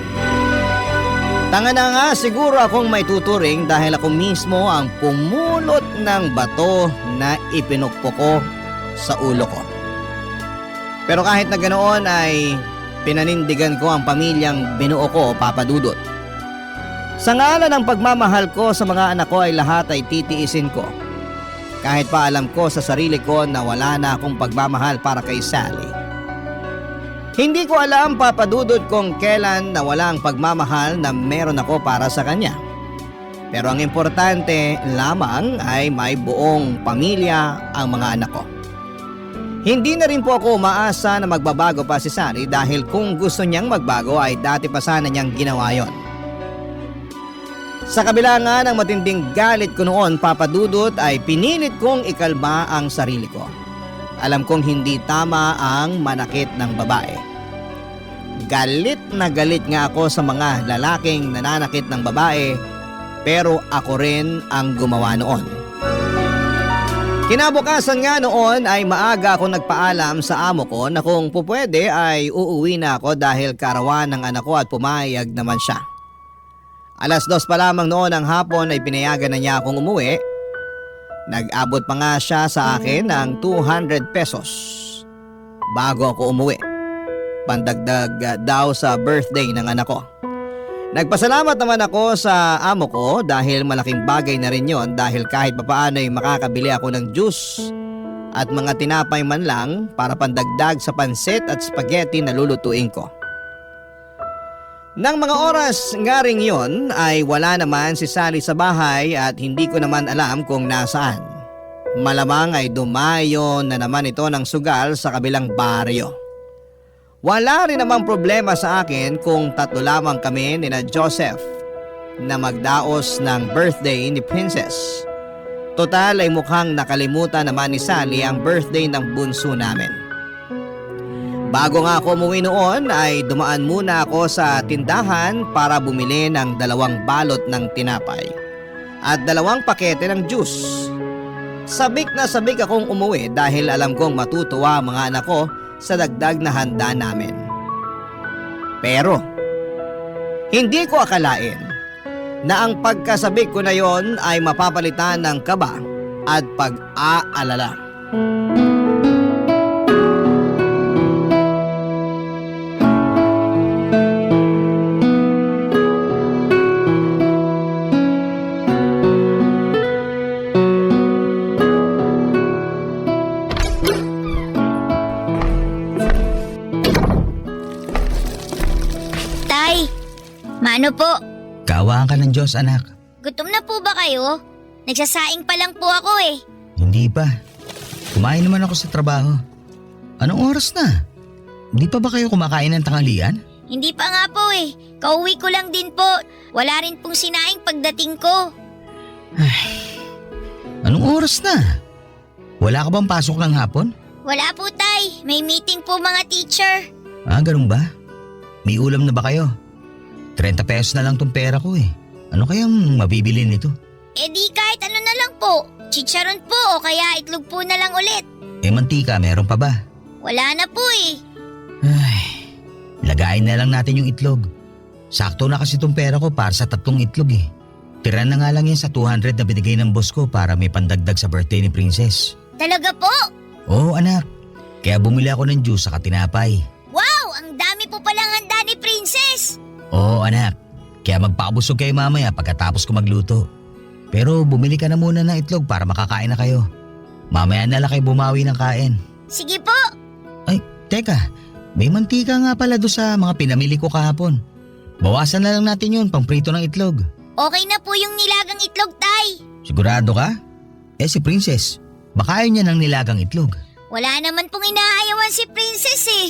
Tanga na nga siguro akong may tuturing dahil ako mismo ang pumulot ng bato na ipinukpok ko sa ulo ko. Pero kahit na ganoon ay pinanindigan ko ang pamilyang binuo ko, Papa Dudut. Sa ngalan ng pagmamahal ko sa mga anak ko ay lahat ay titiisin ko. Kahit pa alam ko sa sarili ko na wala na akong pagmamahal para kay Sally. Hindi ko alam, Papa Dudut, kung kailan nawala ang pagmamahal na meron ako para sa kanya. Pero ang importante lamang ay may buong pamilya ang mga anak ko. Hindi na rin po ako umaasa na magbabago pa si Sally dahil kung gusto niyang magbago ay dati pa sana niyang ginawa yon. Sa kabila nga ng matinding galit ko noon, Papa Dudut, ay pinilit kong ikalma ang sarili ko. Alam kong hindi tama ang manakit ng babae. Galit na galit nga ako sa mga lalaking nananakit ng babae, pero ako rin ang gumawa noon. Kinabukasan nga noon ay maaga ako nagpaalam sa amo ko na kung pupwede ay uuwi na ako dahil karawan ng anak ko at pumayag naman siya. 2:00 pa lamang noon ang hapon ay pinayagan na niya akong umuwi. Nag-abot pa nga siya sa akin ng 200 pesos bago ako umuwi. Pandagdag daw sa birthday ng anak ko. Nagpasalamat naman ako sa amo ko dahil malaking bagay na rin yon dahil kahit papaano ay makakabili ako ng juice at mga tinapay man lang para pandagdag sa pansit at spaghetti na lulutuin ko. Nang mga oras nga ring yon ay wala naman si Sally sa bahay at hindi ko naman alam kung nasaan. Malamang ay dumayo na naman ito ng sugal sa kabilang baryo. Wala rin namang problema sa akin kung 3 lamang kami ni na Joseph na magdaos ng birthday ni Princess. Total ay mukhang nakalimutan naman ni Sally ang birthday ng bunso namin. Bago nga ako umuwi noon ay dumaan muna ako sa tindahan para bumili ng 2 balot ng tinapay at 2 pakete ng juice. Sabik na sabik akong umuwi dahil alam kong matutuwa ang mga anak ko sa dagdag na handa namin. Pero, hindi ko akalain na ang pagkasabik ko na yon ay mapapalitan ng kaba at pag-aalala. Ano po? Kaawaan ka ng Diyos, anak. Gutom na po ba kayo? Nagsasaing pa lang po ako eh. Hindi pa. Kumain naman ako sa trabaho. Anong oras na? Hindi pa ba kayo kumakain ng tanghalian? Hindi pa nga po eh. Kauwi ko lang din po. Wala rin pong sinaing pagdating ko. Anong oras na? Wala ka bang pasok ng hapon? Wala po tay. May meeting po mga teacher. Ah, ganun ba? May ulam na ba kayo? 30 pesos na lang tong pera ko eh. Ano kayang mabibili nito? Eh di kahit ano na lang po. Chicharon po o kaya itlog po na lang ulit. Eh mantika, meron pa ba? Wala na po eh. Ay, lagayin na lang natin yung itlog. Sakto na kasi tong pera ko para sa 3 itlog eh. Tira na nga lang yan sa 200 na binigay ng boss ko para may pandagdag sa birthday ni Princess. Talaga po? Oo anak, kaya bumili ako ng juice sa tinapay. Wow, ang dami po palang handa ni Princess. Oo anak, kaya magpakabusog kayo mamaya pagkatapos ko magluto. Pero bumili ka na muna ng itlog para makakain na kayo. Mamaya na lang kayo bumawi ng kain. Sige po. Ay, teka, may mantika nga pala doon sa mga pinamili ko kahapon. Bawasan na lang natin yun, pangprito ng itlog. Okay na po yung nilagang itlog, tay. Sigurado ka? Eh si Princess, baka ayaw niya ng nilagang itlog. Wala naman pong inaayawan si Princess eh.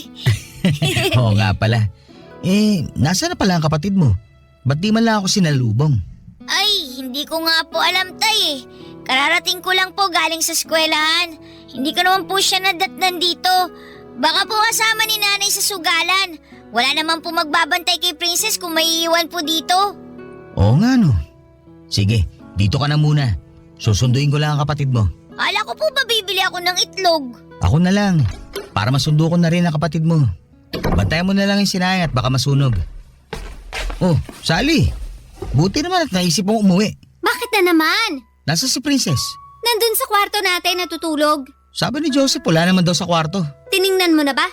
Oo nga pala. Eh, nasa na pala ang kapatid mo? Ba't di man lang ako sinalubong? Ay, hindi ko nga po alam tay eh. Kararating ko lang po galing sa eskwelahan. Hindi ko naman po siya nadatnan dito. Baka po kasama ni nanay sa sugalan. Wala naman po magbabantay kay Princess kung may iiwan po dito. Oo nga no. Sige, dito ka na muna. Susunduin ko lang ang kapatid mo. Kala ko po ba bibili ako ng itlog? Ako na lang, para masundo ko na rin ang kapatid mo. Bantayan mo na lang yung sinayang at baka masunog. Oh, Sally, buti naman at naisip mong umuwi. Bakit na naman? Nasa si Princess? Nandun sa kwarto natin natutulog. Sabi ni Joseph, wala naman daw sa kwarto. Tiningnan mo na ba?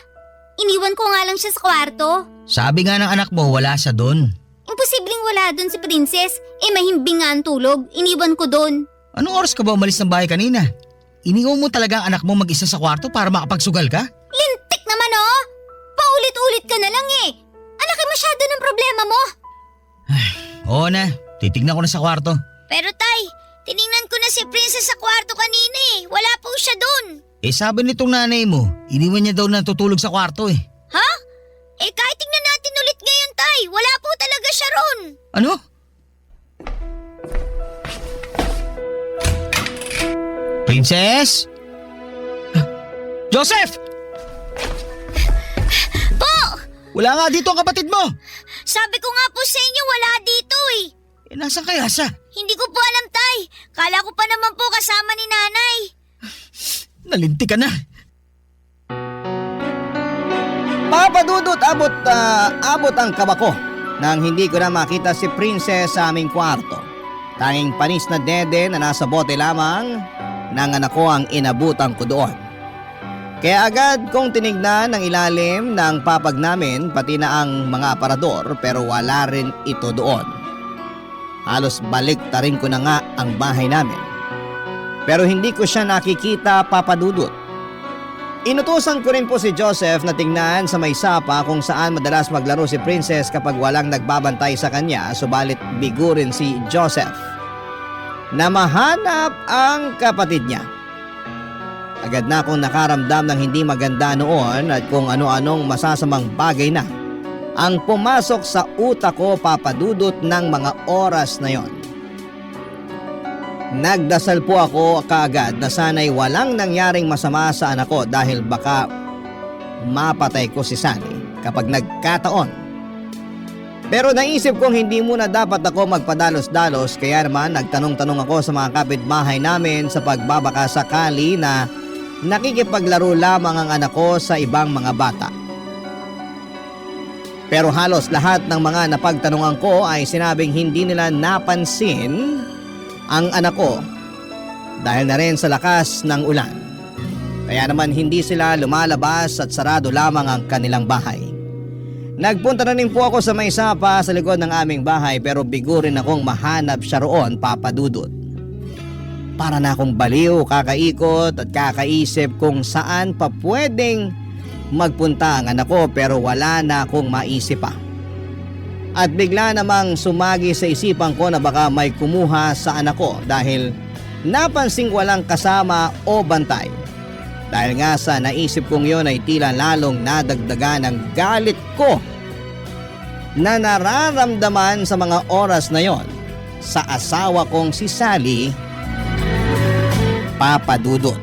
Iniwan ko nga lang siya sa kwarto. Sabi nga ng anak mo, wala siya doon. Imposibleng wala doon si Princess. Mahimbing nga ang tulog. Iniwan ko doon. Anong oras ka ba umalis ng bahay kanina? Iniwan mo talaga ang anak mo mag-isa sa kwarto para makapagsugal ka? Lintik naman oh! Paulit-ulit ka na lang eh. Alaki masyado ng problema mo. Oo na, titignan ko na sa kwarto. Pero tay, tiningnan ko na si Princess sa kwarto kanina eh. Wala po siya doon. Sabi nitong nanay mo, iniwan niya daw natutulog sa kwarto eh. Ha? Kahit tingnan natin ulit ngayon tay. Wala po talaga siya ron. Ano? Princess? Joseph! Po! Wala nga dito ang kapatid mo! Sabi ko nga po sa inyo wala dito eh. Nasaan kaya siya? Hindi ko po alam tay. Kala ko pa naman po kasama ni nanay. Nalinti ka na. Papa Dudut, abot ang kaba ko nang hindi ko na makita si Princess sa aming kwarto. Tanging panis na dede na nasa bote lamang ng anak ko ang inabutan ko doon. Kaya agad kong tinignan ng ilalim ng papag namin pati na ang mga aparador pero wala rin ito doon. Halos balik rin ko na nga ang bahay namin. Pero hindi ko siya nakikita, Papa Dudut. Inutusan ko rin po si Joseph na tingnan sa may sapa kung saan madalas maglaro si Princess kapag walang nagbabantay sa kanya, subalit bigo rin si Joseph na mahanap ang kapatid niya. Agad na akong nakaramdam ng hindi maganda noon at kung ano-anong masasamang bagay na ang pumasok sa utak ko, Papa Dudut, ng mga oras na yon. Nagdasal po ako kaagad na sana'y walang nangyaring masama sa anak ko dahil baka mapatay ko si Sally kapag nagkataon. Pero naisip kong hindi muna dapat ako magpadalos-dalos kaya naman nagtanong-tanong ako sa mga kapitbahay namin sa pagbabaka sakali na nakikipaglaro lamang ang anak ko sa ibang mga bata. Pero halos lahat ng mga napagtanungan ko ay sinabing hindi nila napansin ang anak ko dahil na rin sa lakas ng ulan. Kaya naman hindi sila lumalabas at sarado lamang ang kanilang bahay. Nagpunta na rin po ako sa may sapa sa likod ng aming bahay pero bigo rin akong mahanap siya roon, Papa Dudut. Para na akong baliw, kakaikot at kakaisip kung saan pa pwedeng magpunta ang anak ko pero wala na akong maisip pa. At bigla namang sumagi sa isipan ko na baka may kumuha sa anak ko dahil napansing walang kasama o bantay. Dahil nga sa naisip kong yon ay tila lalong nadagdagan ng galit ko na nararamdaman sa mga oras na yon sa asawa kong si Sally, Papa Dudut.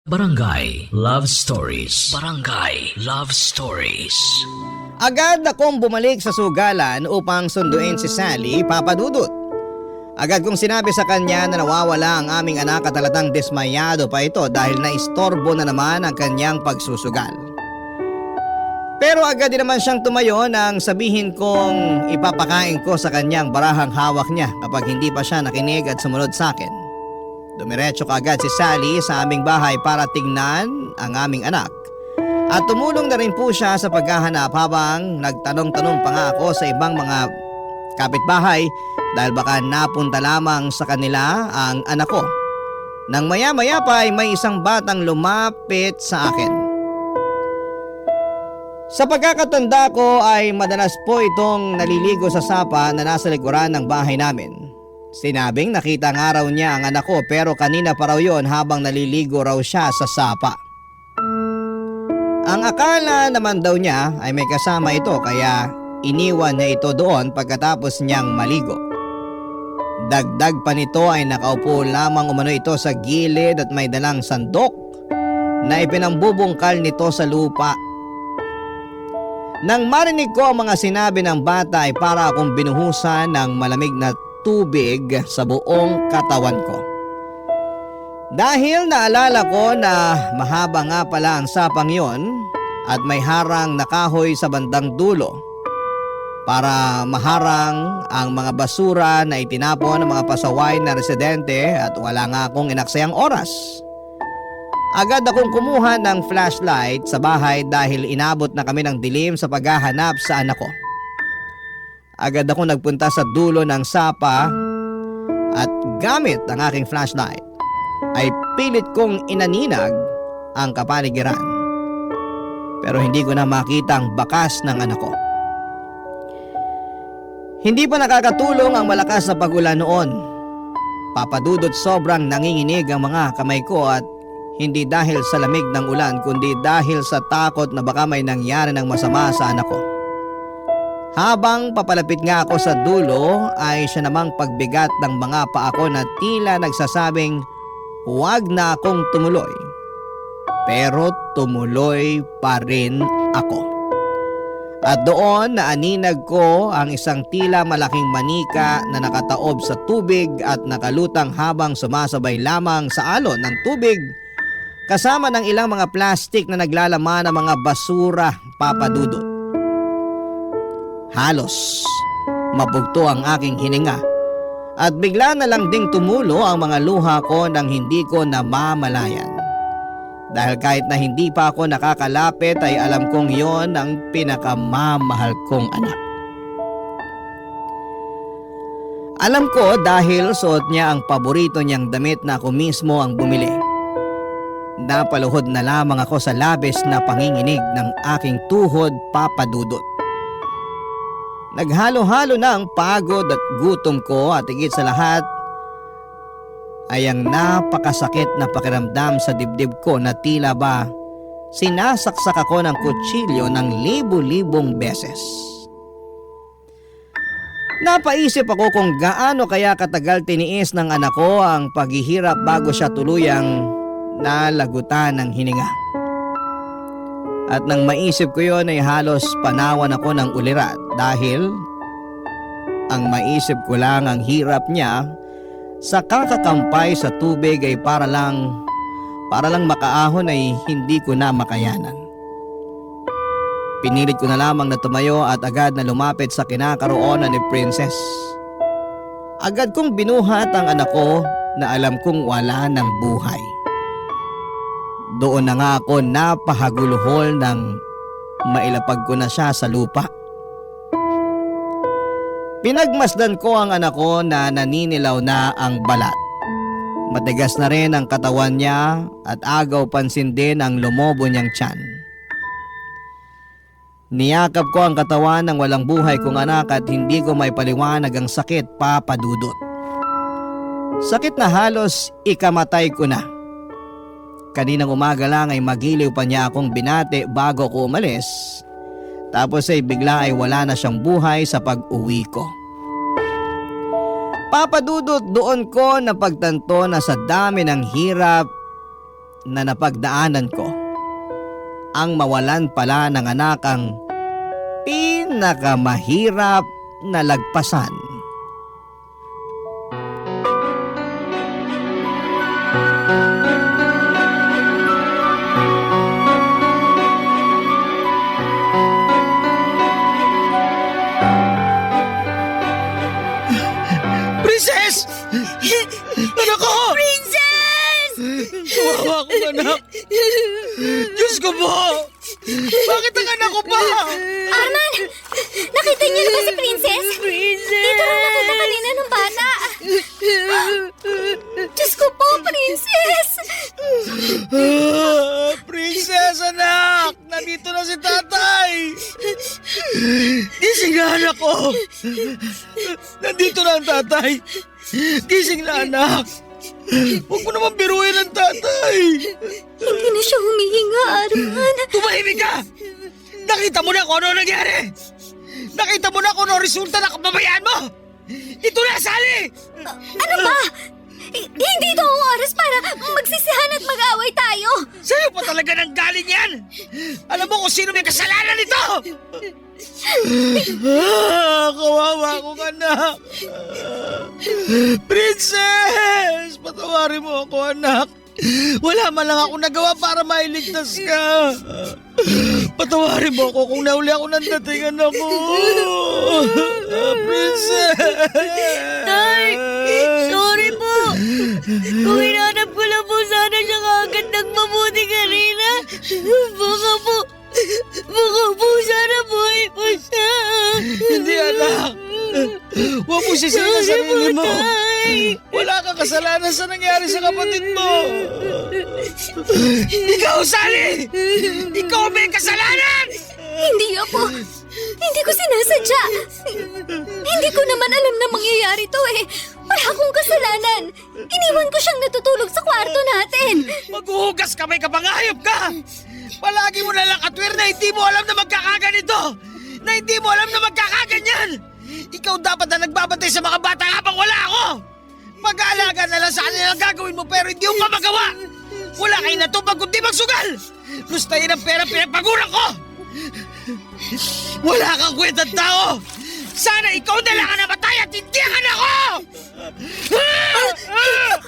Barangay Love Stories. Barangay Love Stories. Agad akong bumalik sa sugalan upang sunduin si Sally, Papa Dudut. Agad kong sinabi sa kanya na nawawala ang aming anak at talatang dismayado pa ito dahil naistorbo na naman ang kanyang pagsusugal. Pero agad din naman siyang tumayo nang sabihin kong ipapakain ko sa kanyang barahang hawak niya kapag hindi pa siya nakinig at sumunod sa akin. Dumiretso kaagad si Sally sa aming bahay para tingnan ang aming anak. At tumulong na rin po siya sa paghahanap habang nagtanong-tanong pa nga ako sa ibang mga kapitbahay dahil baka napunta lamang sa kanila ang anak ko. Nang maya-maya pa ay may isang batang lumapit sa akin. Sa pagkakatanda ko ay madalas po itong naliligo sa sapa na nasa likuran ng bahay namin. Sinabing nakita nga raw niya ang anak ko pero kanina pa raw yon habang naliligo raw siya sa sapa. Ang akala naman daw niya ay may kasama ito kaya iniwan niya ito doon pagkatapos niyang maligo. Dagdag pa nito ay nakaupo lamang umano ito sa gilid at may dalang sandok na ipinambubungkal nito sa lupa. Nang marinig ko ang mga sinabi ng bata ay para akong binuhusan ng malamig na tubig sa buong katawan ko. Dahil naalala ko na mahaba nga pala ang sapang yon at may harang na kahoy sa bandang dulo para maharang ang mga basura na itinapon ng mga pasaway na residente at wala nga akong inaksayang oras. Agad akong kumuha ng flashlight sa bahay dahil inabot na kami ng dilim sa paghahanap sa anak ko. Agad ako nagpunta sa dulo ng sapa at gamit ang aking flashlight ay pilit kong inaninag ang kapaligiran. Pero hindi ko na makita ang bakas ng anak ko. Hindi pa nakakatulong ang malakas na pag-ulan noon. Papadudot, sobrang nanginginig ang mga kamay ko at hindi dahil sa lamig ng ulan kundi dahil sa takot na baka may nangyari ng masama sa anak ko. Habang papalapit nga ako sa dulo ay siya namang pagbigat ng mga paa ko na tila nagsasabing huwag na akong tumuloy. Pero tumuloy pa rin ako. At doon naaninag ko ang isang tila malaking manika na nakataob sa tubig at nakalutang habang sumasabay lamang sa alon ng tubig kasama ng ilang mga plastik na naglalaman ng mga basura, Papa Dudut. Halos mabugto ang aking hininga at bigla na lang ding tumulo ang mga luha ko nang hindi ko namamalayan. Dahil kahit na hindi pa ako nakakalapit ay alam kong yon ang pinakamamahal kong anak. Alam ko dahil suot niya ang paborito niyang damit na ako mismo ang bumili. Napaluhod na lamang ako sa labis na panginginig ng aking tuhod, Papa Dudut. Naghalo-halo na ang pagod at gutom ko at higit sa lahat ay ang napakasakit na pakiramdam sa dibdib ko na tila ba sinasaksak ako ng kutsilyo ng libu-libong beses. Napaisip ako kung gaano kaya katagal tiniis ng anak ko ang paghihirap bago siya tuluyang nalagutan ng hininga. At nang maisip ko yon ay halos panawan ako ng ulirat dahil ang maisip ko lang ang hirap niya sa kakakampay sa tubig ay para lang makaahon ay hindi ko na makayanan. Pinilit ko na lamang na tumayo at agad na lumapit sa kinakaroonan ni Princess. Agad kong binuhat ang anak ko na alam kong wala ng buhay. Doon na nga ako napahaguluhol nang mailapag ko na siya sa lupa. Pinagmasdan ko ang anak ko na naninilaw na ang balat. Matigas na rin ang katawan niya at agaw pansin din ang lumobo niyang tiyan. Niyakap ko ang katawan ng walang buhay kong anak at hindi ko may paliwanag ang sakit, Papa Dudut. Sakit na halos ikamatay ko na. Kaninang umaga lang ay magiliw pa niya akong binati bago ko umalis. Tapos ay bigla ay wala na siyang buhay sa pag-uwi ko. Papa Dudut, doon ko napagtanto na sa dami ng hirap na napagdaanan ko, ang mawalan pala ng anak ang pinakamahirap na lagpasan. Princess! Anak ko! Princess! Kawawa akong anak! Diyos ko po! Bakit ang anak ko pa? Arman! Nakita niyo na ba si Princess? Dito lang nakita kanina ng bata. Diyos ko po, Princess! Princess, anak! Nandito na si tatay! Gising na, anak ko! Nandito na ang tatay! Gising na, anak! Huwag mo naman biruin ang tatay! Hindi na siya humihinga, Arman. Tumahimik ka! Nakita mo na kung ano nangyari! Nakita mo na kung ano resulta ng kababayaan mo! Ito na, Sally! Ano ba? Hindi ito ang oras para magsisihan at mag-away tayo. Sa'yo pa talaga nang galing yan! Alam mo kung sino may kasalanan nito! Kawawa akong anak! Princess! Patawarin mo ako, anak! Wala man lang ako nagawa para mailigtas ka! Patawarin mo ako kung nauli ako ng datingan ako! Princess! Tay! Sorry po! Kung hinanap ko lang po sana siya kagad ng mabuti kanina, baka po sana buhay po siya! Hindi, anak! Huwag mo sisihin ang sarili mo. Tay! Wala kang kasalanan sa nangyari sa kapatid mo. Ikaw, Sally! Ikaw may kasalanan! Hindi ako. Hindi ko sinasadya. Hindi ko naman alam na mangyayari to eh. Wala akong kasalanan. Iniwan ko siyang natutulog sa kwarto natin. Maghuhugas ka, may kapangayop ka! Palagi mo nalang katwir na hindi mo alam na magkakaganito! Na hindi mo alam na magkakaganyan! Ikaw dapat na nagbabantay sa mga bata habang wala ako! Pag-aalaga na lang sa kanila ang gagawin mo pero hindi mo pa magawa! Wala kayo natupag kundi magsugal! Lustayin ang pera pinagpaguran ko! Wala kang kwentang tao! Sana ikaw na lang ang namatay at hindi ang anak ko!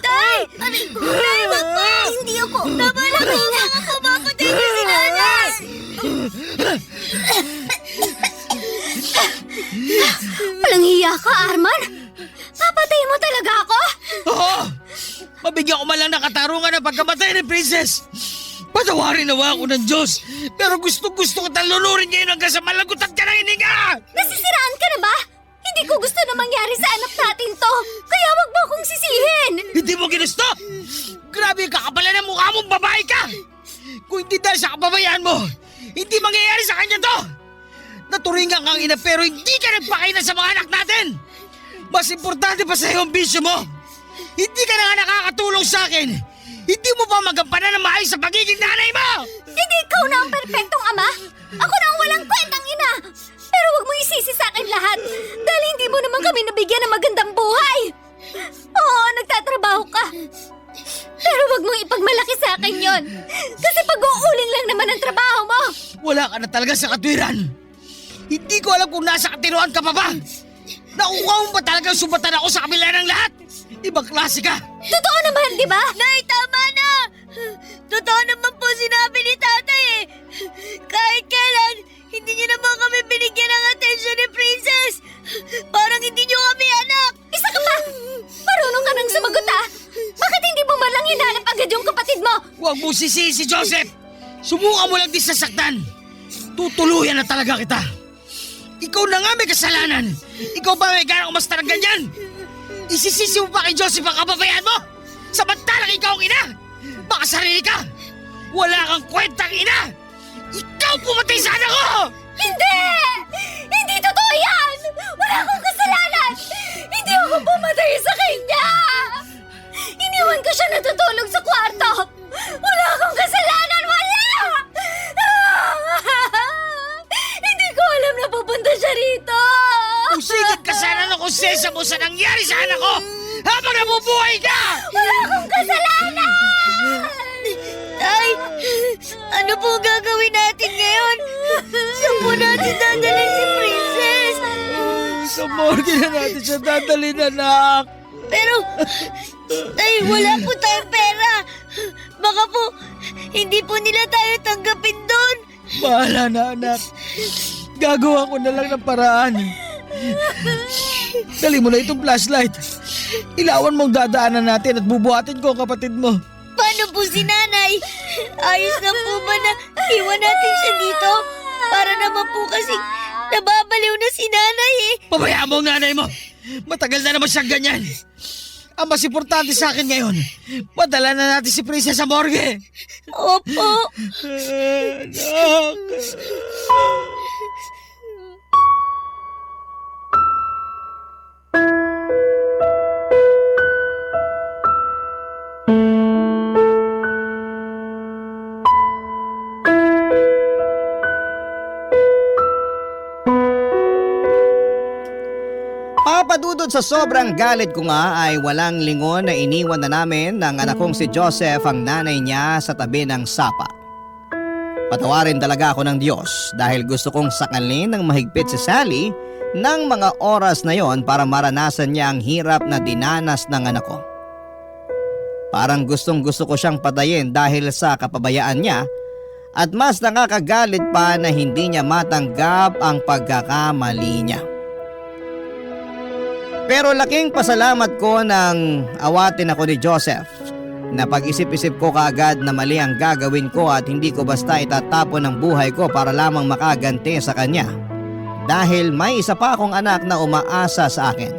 Tay! Tay, wag po! Hindi ako. Tama lang ako. Mapatay niyo si nanay! Walang hiya ka, Arman! Papatay mo talaga ako? Oo! Mabigyan ko man lang ng katarungan ng pagkamatay ni Princess! Patawarin nawa ako ng Diyos! Pero gusto-gusto ko talunurin ngayon hanggang sa malagutan ka ng hininga! Nasisiraan ka na ba? Hindi ko gusto na mangyari sa anak natin to. Kaya wag mo akong sisihin. Hindi mo ginusto! Grabe yung kakapalan ng mukha mong babae ka! Kung hindi dahil sa kababayaan mo, hindi mangyayari sa kanya to! Naturingan kang ina pero hindi ka nagpakainan sa mga anak natin! Mas importante pa sa'yo ang bisyo mo! Hindi ka na nga nakakatulong sa akin! Hindi mo pa magampanan ng maayos sa pagiging nanay mo! Hindi ikaw na ang perpektong ama. Ako na ang walang kwentang ina. Pero wag mo isisi sa akin lahat. Dahil hindi mo naman kami nabigyan ng magandang buhay. Oo, nagtatrabaho ka. Pero wag mong ipagmalaki sa akin yon. Kasi pag-uuling lang naman ang trabaho mo. Wala ka na talaga sa katwiran! Hindi ko alam kung nasa katinuan ka pa ba! Nakuha mo ba talagang sumbatan ako sa kabila ng lahat? Ibang klase ka! Totoo naman, di ba? Nay, tama na! Totoo naman po sinabi ni tatay eh. Kahit kailan, hindi niyo naman kami binigyan ng atensyon ni Princess. Parang hindi niyo kami anak. Isa ka pa! Marunong ka nang sumagot ah! Bakit hindi mo malang hinanap agad yung kapatid mo? Huwag mo sisihin si Joseph! Subukan mo lang din sasaktan! Tutuluyan na talaga kita! Ikaw na nga may kasalanan! Ikaw ba may ganang umastar ng ganyan? Isisisi mo pa kay Joseph ang kababayan mo? Samantalang ikaw ang ina! Baka sarili ka! Wala kang kwentang ina! Ikaw pumatay sa anak ko! Hindi! Hindi totoo yan! Wala akong kasalanan! Hindi ako pumatay sa kanya! Iniwan ko siya natutulog sa kwarto! Wala akong kasalanan! Wala! Hindi ko alam na pupunta siya rito! Usigit ka sana ng konsensya mo sa nangyari sa anak ko habang nabubuhay ka! Wala akong kasalanan! Tay, ano po gagawin natin ngayon? Saan po natin dadalhin si Princess? Sa morgue na natin siya dadalhin, anak! Pero, tay, wala po tayong pera. Baka po, hindi po nila tayo tanggapin doon. Bahala na, anak. Gagawa ko na lang ng paraan. Dali mo na itong flashlight. Ilawan mong dadaanan natin at bubuhatin ko ang kapatid mo. Paano po si nanay? Ayos lang po ba na iwan natin siya dito? Para naman po kasi nababaliw na si nanay eh. Pabayaan mo ang nanay mo. Matagal na naman siyang ganyan. Ang mas importante sa akin ngayon, padala na natin si Princess sa morgue. Opo. Anak. Papadudod sa sobrang galit ko nga ay walang lingon na iniwan na namin ng anak kong si Joseph ang nanay niya sa tabi ng sapa. Patawarin talaga ako ng Diyos dahil gusto kong sakalin ng mahigpit si Sally ng mga oras na yon para maranasan niya ang hirap na dinanas ng anak ko. Parang gustong gusto ko siyang patayin dahil sa kapabayaan niya at mas nakakagalit pa na hindi niya matanggap ang pagkakamali niya. Pero laking pasalamat ko nang awatin ako ni Joseph. Napag-isip-isip ko kaagad na mali ang gagawin ko at hindi ko basta itatapon ang buhay ko para lamang makaganti sa kanya. dahil may isa pa akong anak na umaasa sa akin.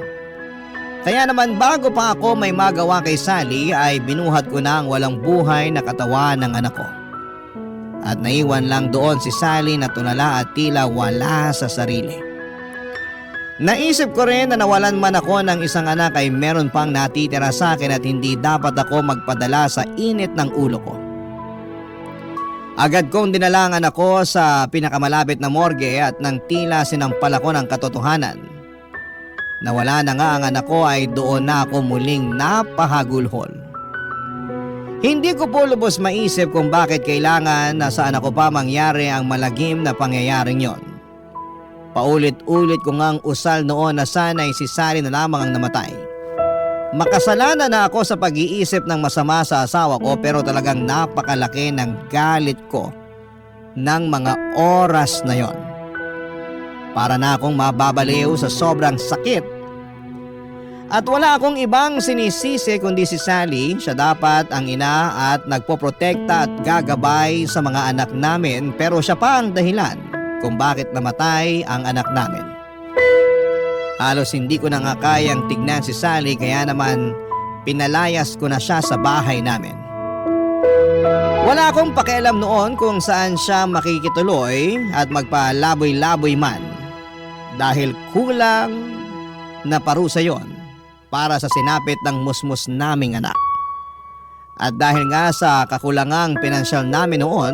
Kaya naman bago pa ako may magawa kay Sally ay binuhat ko na ang walang buhay na katawan ng anak ko. At naiwan lang doon si Sally na tulala at tila wala sa sarili. Naisip ko rin na nawalan man ako ng isang anak ay meron pang natitira sa akin at hindi dapat ako magpadala sa init ng ulo ko. Agad kong dinala ang anak ko sa pinakamalapit na morgue at nang tila sinampal ako ng katotohanan. Nawala na nga ang anak ko ay doon na ako muling napahagulhol. Hindi ko po lubos maisip kung bakit kailangan na sa anak ko pa mangyari ang malagim na pangyayaring yon. Paulit-ulit ko ngang usal noon na sana'y si Sally na lamang ang namatay. Makasalanan na ako sa pag-iisip ng masama sa asawa ko pero talagang napakalaki ng galit ko ng mga oras na yon. Para na akong mababaliw sa sobrang sakit. At wala akong ibang sinisisi kundi si Sally. Siya dapat ang ina at nagpoprotekta at gagabay sa mga anak namin pero siya pa ang dahilan kung bakit namatay ang anak namin. Halos hindi ko na nga kayang tignan si Sally kaya naman pinalayas ko na siya sa bahay namin. Wala akong pakialam noon kung saan siya makikituloy at magpalaboy-laboy man dahil kulang na parusa yon para sa sinapit ng musmus naming anak. At dahil nga sa kakulangang pinansyal namin noon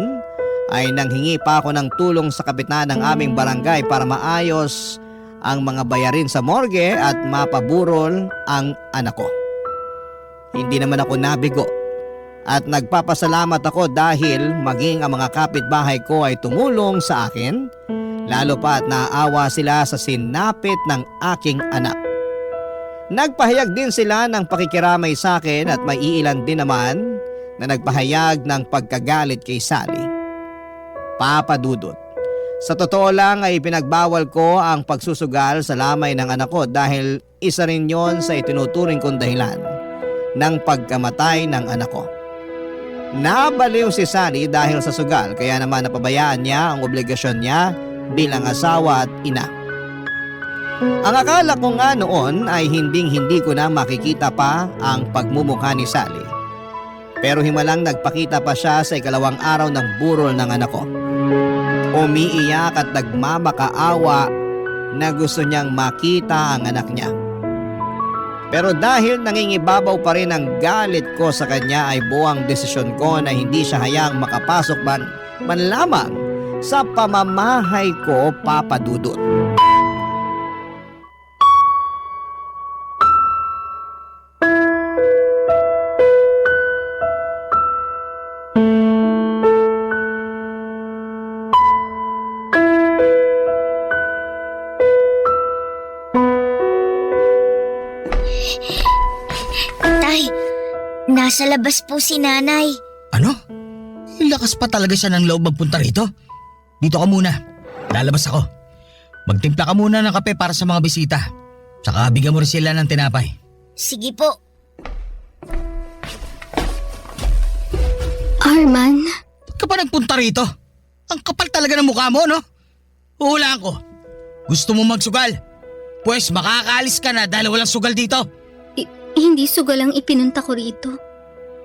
ay nanghingi pa ako ng tulong sa kapitan ng aming barangay para maayos ang mga bayarin sa morgue at mapaburol ang anak ko. Hindi naman ako nabigo at nagpapasalamat ako dahil maging ang mga kapitbahay ko ay tumulong sa akin, lalo pa at naaawa sila sa sinapit ng aking anak. Nagpahayag din sila ng pakikiramay sa akin at may iilan din naman na nagpahayag ng pagkagalit kay Sally. Papa Dudut, sa totoo lang ay pinagbawal ko ang pagsusugal sa lamay ng anak ko dahil isa rin yon sa itinuturing kong dahilan ng pagkamatay ng anak ko. Nabaliw si Sally dahil sa sugal kaya naman napabayaan niya ang obligasyon niya bilang asawa at ina. Ang akala ko nga noon ay hindi ko na makikita pa ang pagmumukha ni Sally. Pero himalang nagpakita pa siya sa ikalawang araw ng burol ng anak ko. Umiiyak at nagmamakaawa na gusto niyang makita ang anak niya. Pero dahil nangingibabaw pa rin ang galit ko sa kanya ay buwang desisyon ko na hindi siya hayang makapasok man lamang sa pamamahay ko, Papa Dudut. Nasa labas po si nanay. Ano? Lakas pa talaga siya ng loob magpunta rito. Dito ka muna. Lalabas ako. Magtimpla ka muna ng kape para sa mga bisita. Saka bigyan mo rin sila ng tinapay. Sige po. Arman? Ba't ka pa nagpunta rito? Ang kapal talaga ng mukha mo, no? Uhulaan ko. Gusto mo magsugal? Pues makakaalis ka na dahil walang sugal dito. Hindi sugal ang ipinunta ko rito.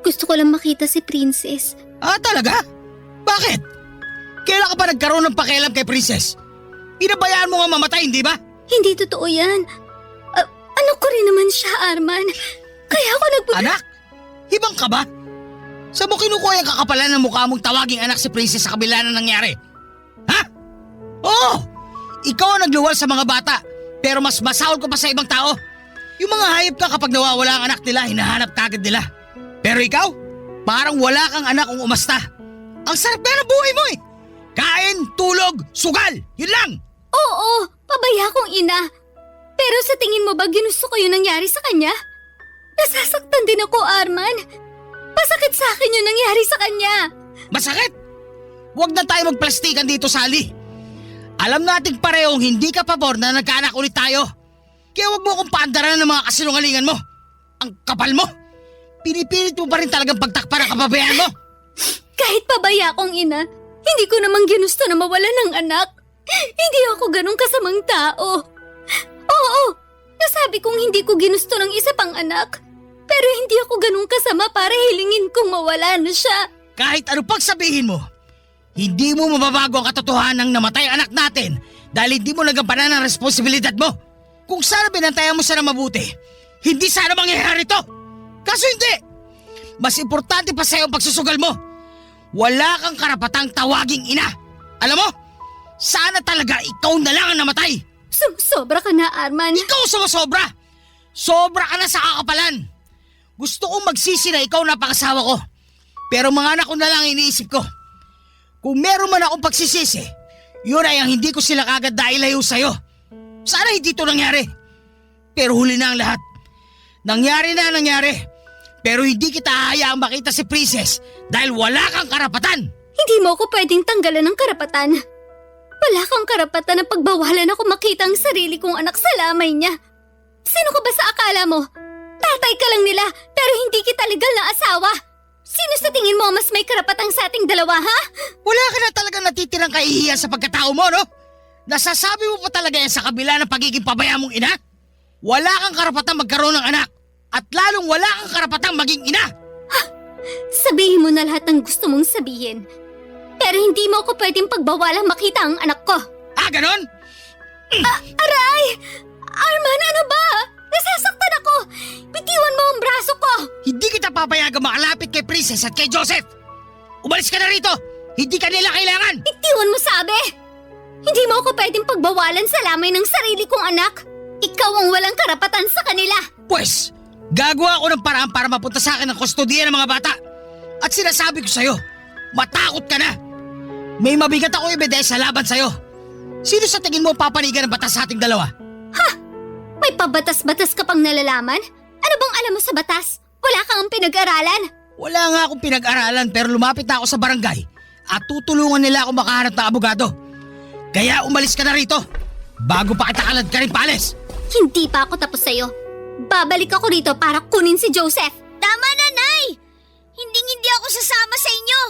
Gusto ko lang makita si Princess. Ah, talaga? Bakit? Kailan ka pa nagkaroon ng pakialam kay Princess? Pinabayaan mo nga mamatay, hindi ba? Hindi totoo yan. Ano ko rin naman siya, Arman. Kaya ako Anak? Hibang ka ba? Saan mo kinukuha yung kakapalan ng mukha mong tawaging anak si Princess sa kabila na nangyari? Ha? Oo! Ikaw ang nagluwal sa mga bata, pero mas masahol ko pa sa ibang tao. Yung mga hayop ka kapag nawawala ang anak nila, hinahanap kagad nila. Pero ikaw, parang wala kang anak kung umasta. Ang sarap na ng buhay mo eh. Kain, tulog, sugal, yun lang. Oo, pabaya kong ina. Pero sa tingin mo ba ginusto ko yung nangyari sa kanya? Nasasaktan din ako, Arman. Pasakit sa akin yung nangyari sa kanya. Masakit? Huwag na tayo magplastikan dito, Sally. Alam nating parehong hindi ka pabor na nagkaanak ulit tayo. Kaya huwag mo akong paandaran ng mga kasinungalingan mo. Ang kapal mo. Pinipilit mo pa rin talagang pagtakpan ang kababayan mo. Kahit pabaya kong ina, hindi ko naman ginusto na mawala ng anak. Hindi ako ganun kasamang tao. Oo, nasabi kong hindi ko ginusto ng isa pang anak. Pero hindi ako ganun kasama para hilingin kong mawala na siya. Kahit ano pang sabihin mo, hindi mo mababago ang katotohanan ng namatay ang anak natin dahil hindi mo nagampanan ang responsibilidad mo. Kung sana binantayan mo siya na mabuti, hindi sana mangyayari to. Kaso hindi. Mas importante pa sa'yo ang pagsusugal mo. Wala kang karapatang tawaging ina. Alam mo, sana talaga ikaw na lang ang namatay. Sumusobra ka na, Arman. Ikaw sumusobra. Sobra ka na sa kakapalan. Gusto kong magsisi na ikaw na pangasawa ko. Pero mga anak ko na lang iniisip ko. Kung meron man akong pagsisisi, yun ay ang hindi ko sila kagad dailayo sa'yo. Sana hindi ito nangyari. Pero huli na ang lahat. Nangyari. Pero hindi kita hahayaang makita si Princess dahil wala kang karapatan. Hindi mo ako pwedeng tanggalan ng karapatan. Wala kang karapatan na pagbawalan ako makita ang sarili kong anak sa lamay niya. Sino ka ba sa akala mo? Tatay ka lang nila pero hindi kita legal na asawa. Sino sa tingin mo mas may karapatan sa ating dalawa, ha? Wala ka na talaga natitirang kahihiyan sa pagkatao mo, no? Nasasabi mo pa talaga yan sa kabila ng pagiging pabaya mong ina? Wala kang karapatang magkaroon ng anak at lalong wala kang karapatang maging ina. Sabihin mo na lahat ng gusto mong sabihin. Pero hindi mo ako pwedeng pagbawalang makita ang anak ko. Ah, ganon? Aray! Arman, ano ba? Nasasaktan ako! Bitiwan mo ang braso ko! Hindi kita papayagang makalapit kay Princess at kay Joseph. Umalis ka na rito! Hindi ka nila kailangan! Bitiwan mo, sabi! Hindi mo ako pwedeng pagbawalan sa lamay ng sarili kong anak. Ikaw ang walang karapatan sa kanila. Pwes, gagawa ako ng paraan para mapunta sa akin ang kustodiya ng mga bata. At sinasabi ko sa'yo, matakot ka na. May mabigat ako ebidensya laban sa'yo. Sino sa tingin mo papanigan ng batas sa ating dalawa? May pabatas-batas ka pang nalalaman? Ano bang alam mo sa batas? Wala kang pinag-aralan? Wala nga akong pinag-aralan pero lumapit na ako sa barangay at tutulungan nila ako makahanap ng abogado. Kaya umalis ka na rito bago pa kita kalad ka rin paalis. Hindi pa ako tapos sa'yo. Babalik ako rito para kunin si Joseph. Tama na, Nay! Hindi ako sasama sa inyo.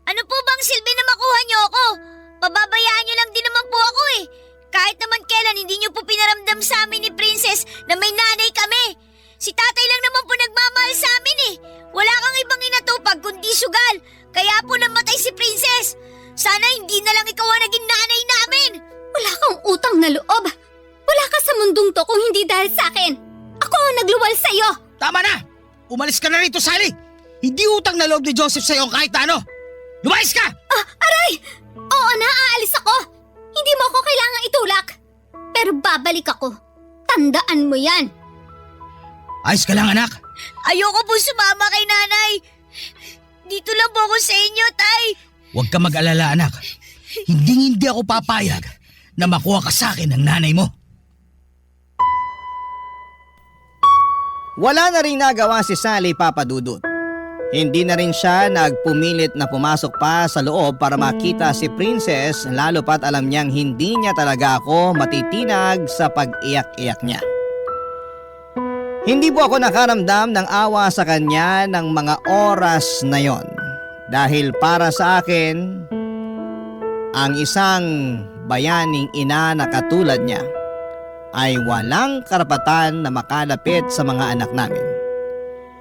Ano po bang silbi na makuha niyo ako? Pababayaan niyo lang din naman po ako eh. Kahit naman kailan hindi niyo po pinaramdam sa amin ni Princess na may nanay kami. Si tatay lang naman po nagmamahal sa amin eh. Wala kang ibang inatupag kundi sugal. Kaya po namatay si Princess. Sana hindi na lang ikaw ang naging nanay namin. Wala kang utang na loob. Wala ka sa mundong to kung hindi dahil sa akin. Ako ang nagluwal sa'yo. Tama na! Umalis ka na rito, Sally! Hindi utang na loob ni Joseph sa'yo kahit na ano! Lumayas ka! Aray! Oo na, aalis ako. Hindi mo ako kailangang itulak. Pero babalik ako. Tandaan mo yan. Ayos ka lang, anak. Ayoko po sumama kay nanay. Dito lang po ako sa inyo, Tay. Huwag ka mag-alala, anak. Hindi ako papayag na makuha ka sa akin ng nanay mo. Wala na rin nagawa si Sally, Papa Dudut. Hindi na rin siya nagpumilit na pumasok pa sa loob para makita si Princess, lalo pat alam niyang hindi niya talaga ako matitinag sa pag-iyak-iyak niya. Hindi po ako nakaramdam ng awa sa kanya ng mga oras na yon. Dahil para sa akin, ang isang bayaning ina na katulad niya ay walang karapatan na makalapit sa mga anak namin.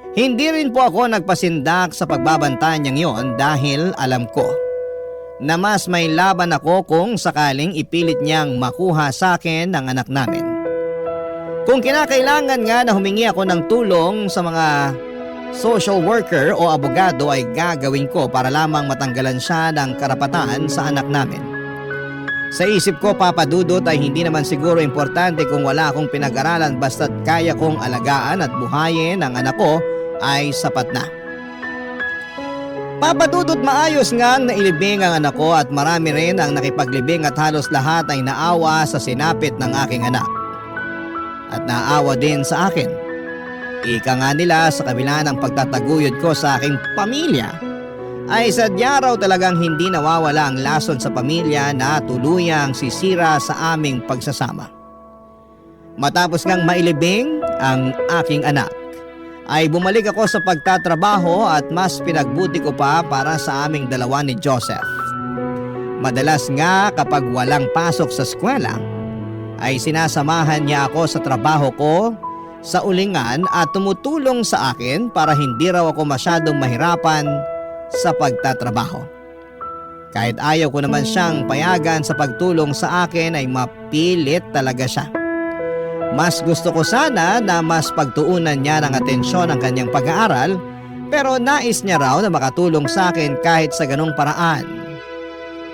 Hindi rin po ako nagpasindak sa pagbabanta niyang yon dahil alam ko na mas may laban ako kung sakaling ipilit niyang makuha sa akin ang anak namin. Kung kinakailangan nga na humingi ako ng tulong sa mga social worker o abogado ay gagawin ko para lamang matanggalan siya ng karapatan sa anak namin. Sa isip ko, Papa Dudut, ay hindi naman siguro importante kung wala akong pinag-aralan basta't kaya kong alagaan at buhayin ang anak ko ay sapat na. Papa Dudut, maayos nga ang nailibing ang anak ko at marami rin ang nakipaglibing at halos lahat ay naawa sa sinapit ng aking anak. At naawa din sa akin. Ika nga nila sa kabila ng pagtataguyod ko sa aking pamilya, ay sadya raw talagang hindi nawawala ang lason sa pamilya na tuluyang sisira sa aming pagsasama. Matapos ngang mailibing ang aking anak, ay bumalik ako sa pagtatrabaho at mas pinagbuti ko pa para sa aming dalawa ni Joseph. Madalas nga kapag walang pasok sa eskwela, ay sinasamahan niya ako sa trabaho ko sa ulingan at tumutulong sa akin para hindi raw ako masyadong mahirapan sa pagtatrabaho. Kahit ayaw ko naman siyang payagan sa pagtulong sa akin ay mapilit talaga siya. Mas gusto ko sana na mas pagtuunan niya ng atensyon ang kanyang pag-aaral, pero nais niya raw na makatulong sa akin kahit sa ganong paraan.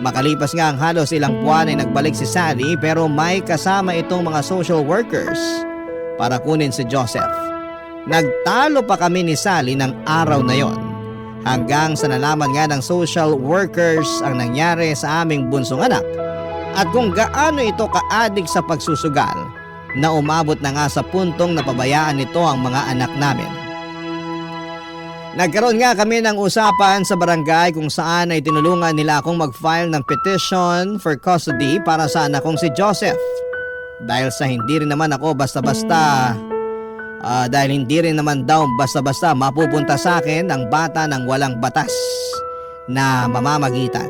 Makalipas nga ang halos ilang buwan ay nagbalik si Sally pero may kasama itong mga social workers para kunin si Joseph. Nagtalo pa kami ni Sally ng araw na yon hanggang sa nalaman nga ng social workers ang nangyari sa aming bunsong anak at kung gaano ito ka-addict sa pagsusugal na umabot na nga sa puntong napabayaan nito ang mga anak namin. Nagkaroon nga kami ng usapan sa barangay kung saan ay tinulungan nila akong mag-file ng petition for custody para sa anak kong si Joseph. Dahil hindi rin naman basta-basta mapupunta sa akin ang bata ng walang batas na mamamagitan.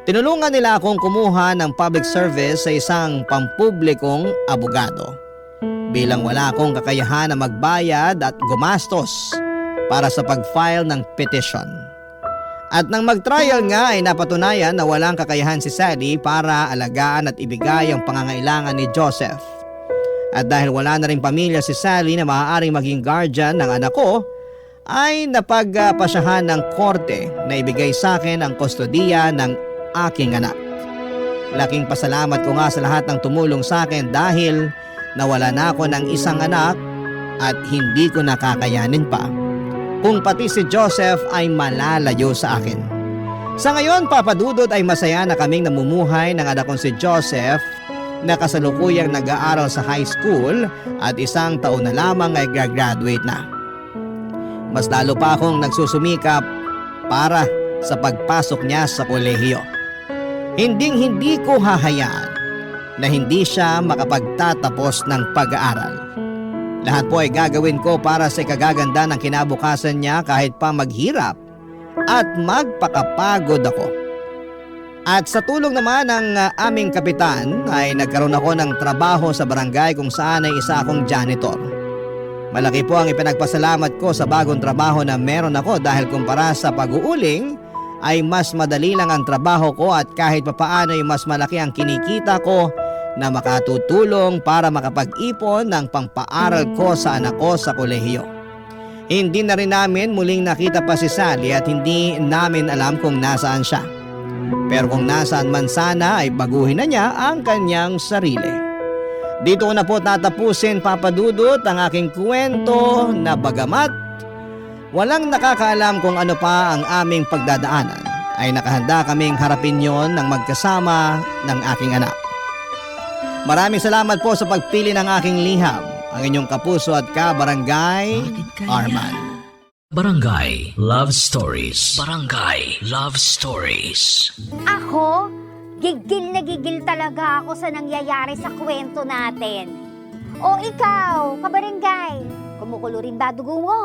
Tinulungan nila akong kumuha ng public service sa isang pampublikong abogado. Bilang wala akong kakayahan na magbayad at gumastos para sa pag-file ng petition. At nang mag-trial nga ay napatunayan na walang kakayahan si Sally para alagaan at ibigay ang pangangailangan ni Joseph. At dahil wala na rin pamilya si Sally na maaaring maging guardian ng anak ko, ay napagpasyahan ng korte na ibigay sa akin ang kustodiya ng aking anak. Laking pasalamat ko nga sa lahat ng tumulong sa akin dahil nawala na ako ng isang anak at hindi ko nakakayanin pa kung pati si Joseph ay malalayo sa akin. Sa ngayon, Papa Dudut, ay masaya na kaming namumuhay ng anak kong si Joseph na kasalukuyang nag-aaral sa high school at isang taon na lamang ay graduate na. Mas lalo pa akong nagsusumikap para sa pagpasok niya sa kolehiyo. Hinding-hindi ko hahayaan na hindi siya makapagtatapos ng pag-aaral. Lahat po ay gagawin ko para sa ikagaganda ng kinabukasan niya kahit pa maghirap at magpakapagod ako. At sa tulong naman ng aming kapitan ay nagkaroon ako ng trabaho sa barangay kung saan ay isa akong janitor. Malaki po ang ipinagpasalamat ko sa bagong trabaho na meron ako dahil kumpara sa pag-uuling ay mas madali lang ang trabaho ko at kahit papaano ay mas malaki ang kinikita ko na makatutulong para makapag-ipon ng pangpaaral ko sa anak ko sa kolehiyo. Hindi na rin namin muling nakita pa si Sally at hindi namin alam kung nasaan siya. Pero kung nasaan man sana ay baguhin na niya ang kanyang sarili. Dito ko na po tatapusin, Papa Dudut, ang aking kwento na bagamat walang nakakaalam kung ano pa ang aming pagdadaanan, ay nakahanda kaming harapin yon ng magkasama ng aking anak. Maraming salamat po sa pagpili ng aking liham, ang inyong kapuso at ka-barangay, Arman. Barangay Love Stories. Barangay Love Stories. Ako, gigil na gigil talaga ako sa nangyayari sa kwento natin. O ikaw, kabarangay, kumukulo rin ba dugo mo?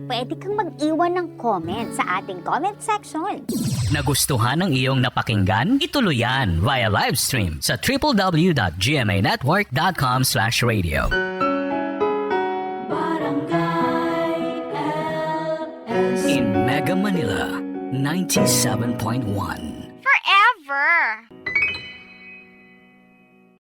Pwede kang mag-iwan ng comment sa ating comment section. Nagustuhan ng iyong napakinggan? Ituloy yan via live stream sa www.gmanetwork.com/radio. Barangay LS. In Mega Manila, 97.1.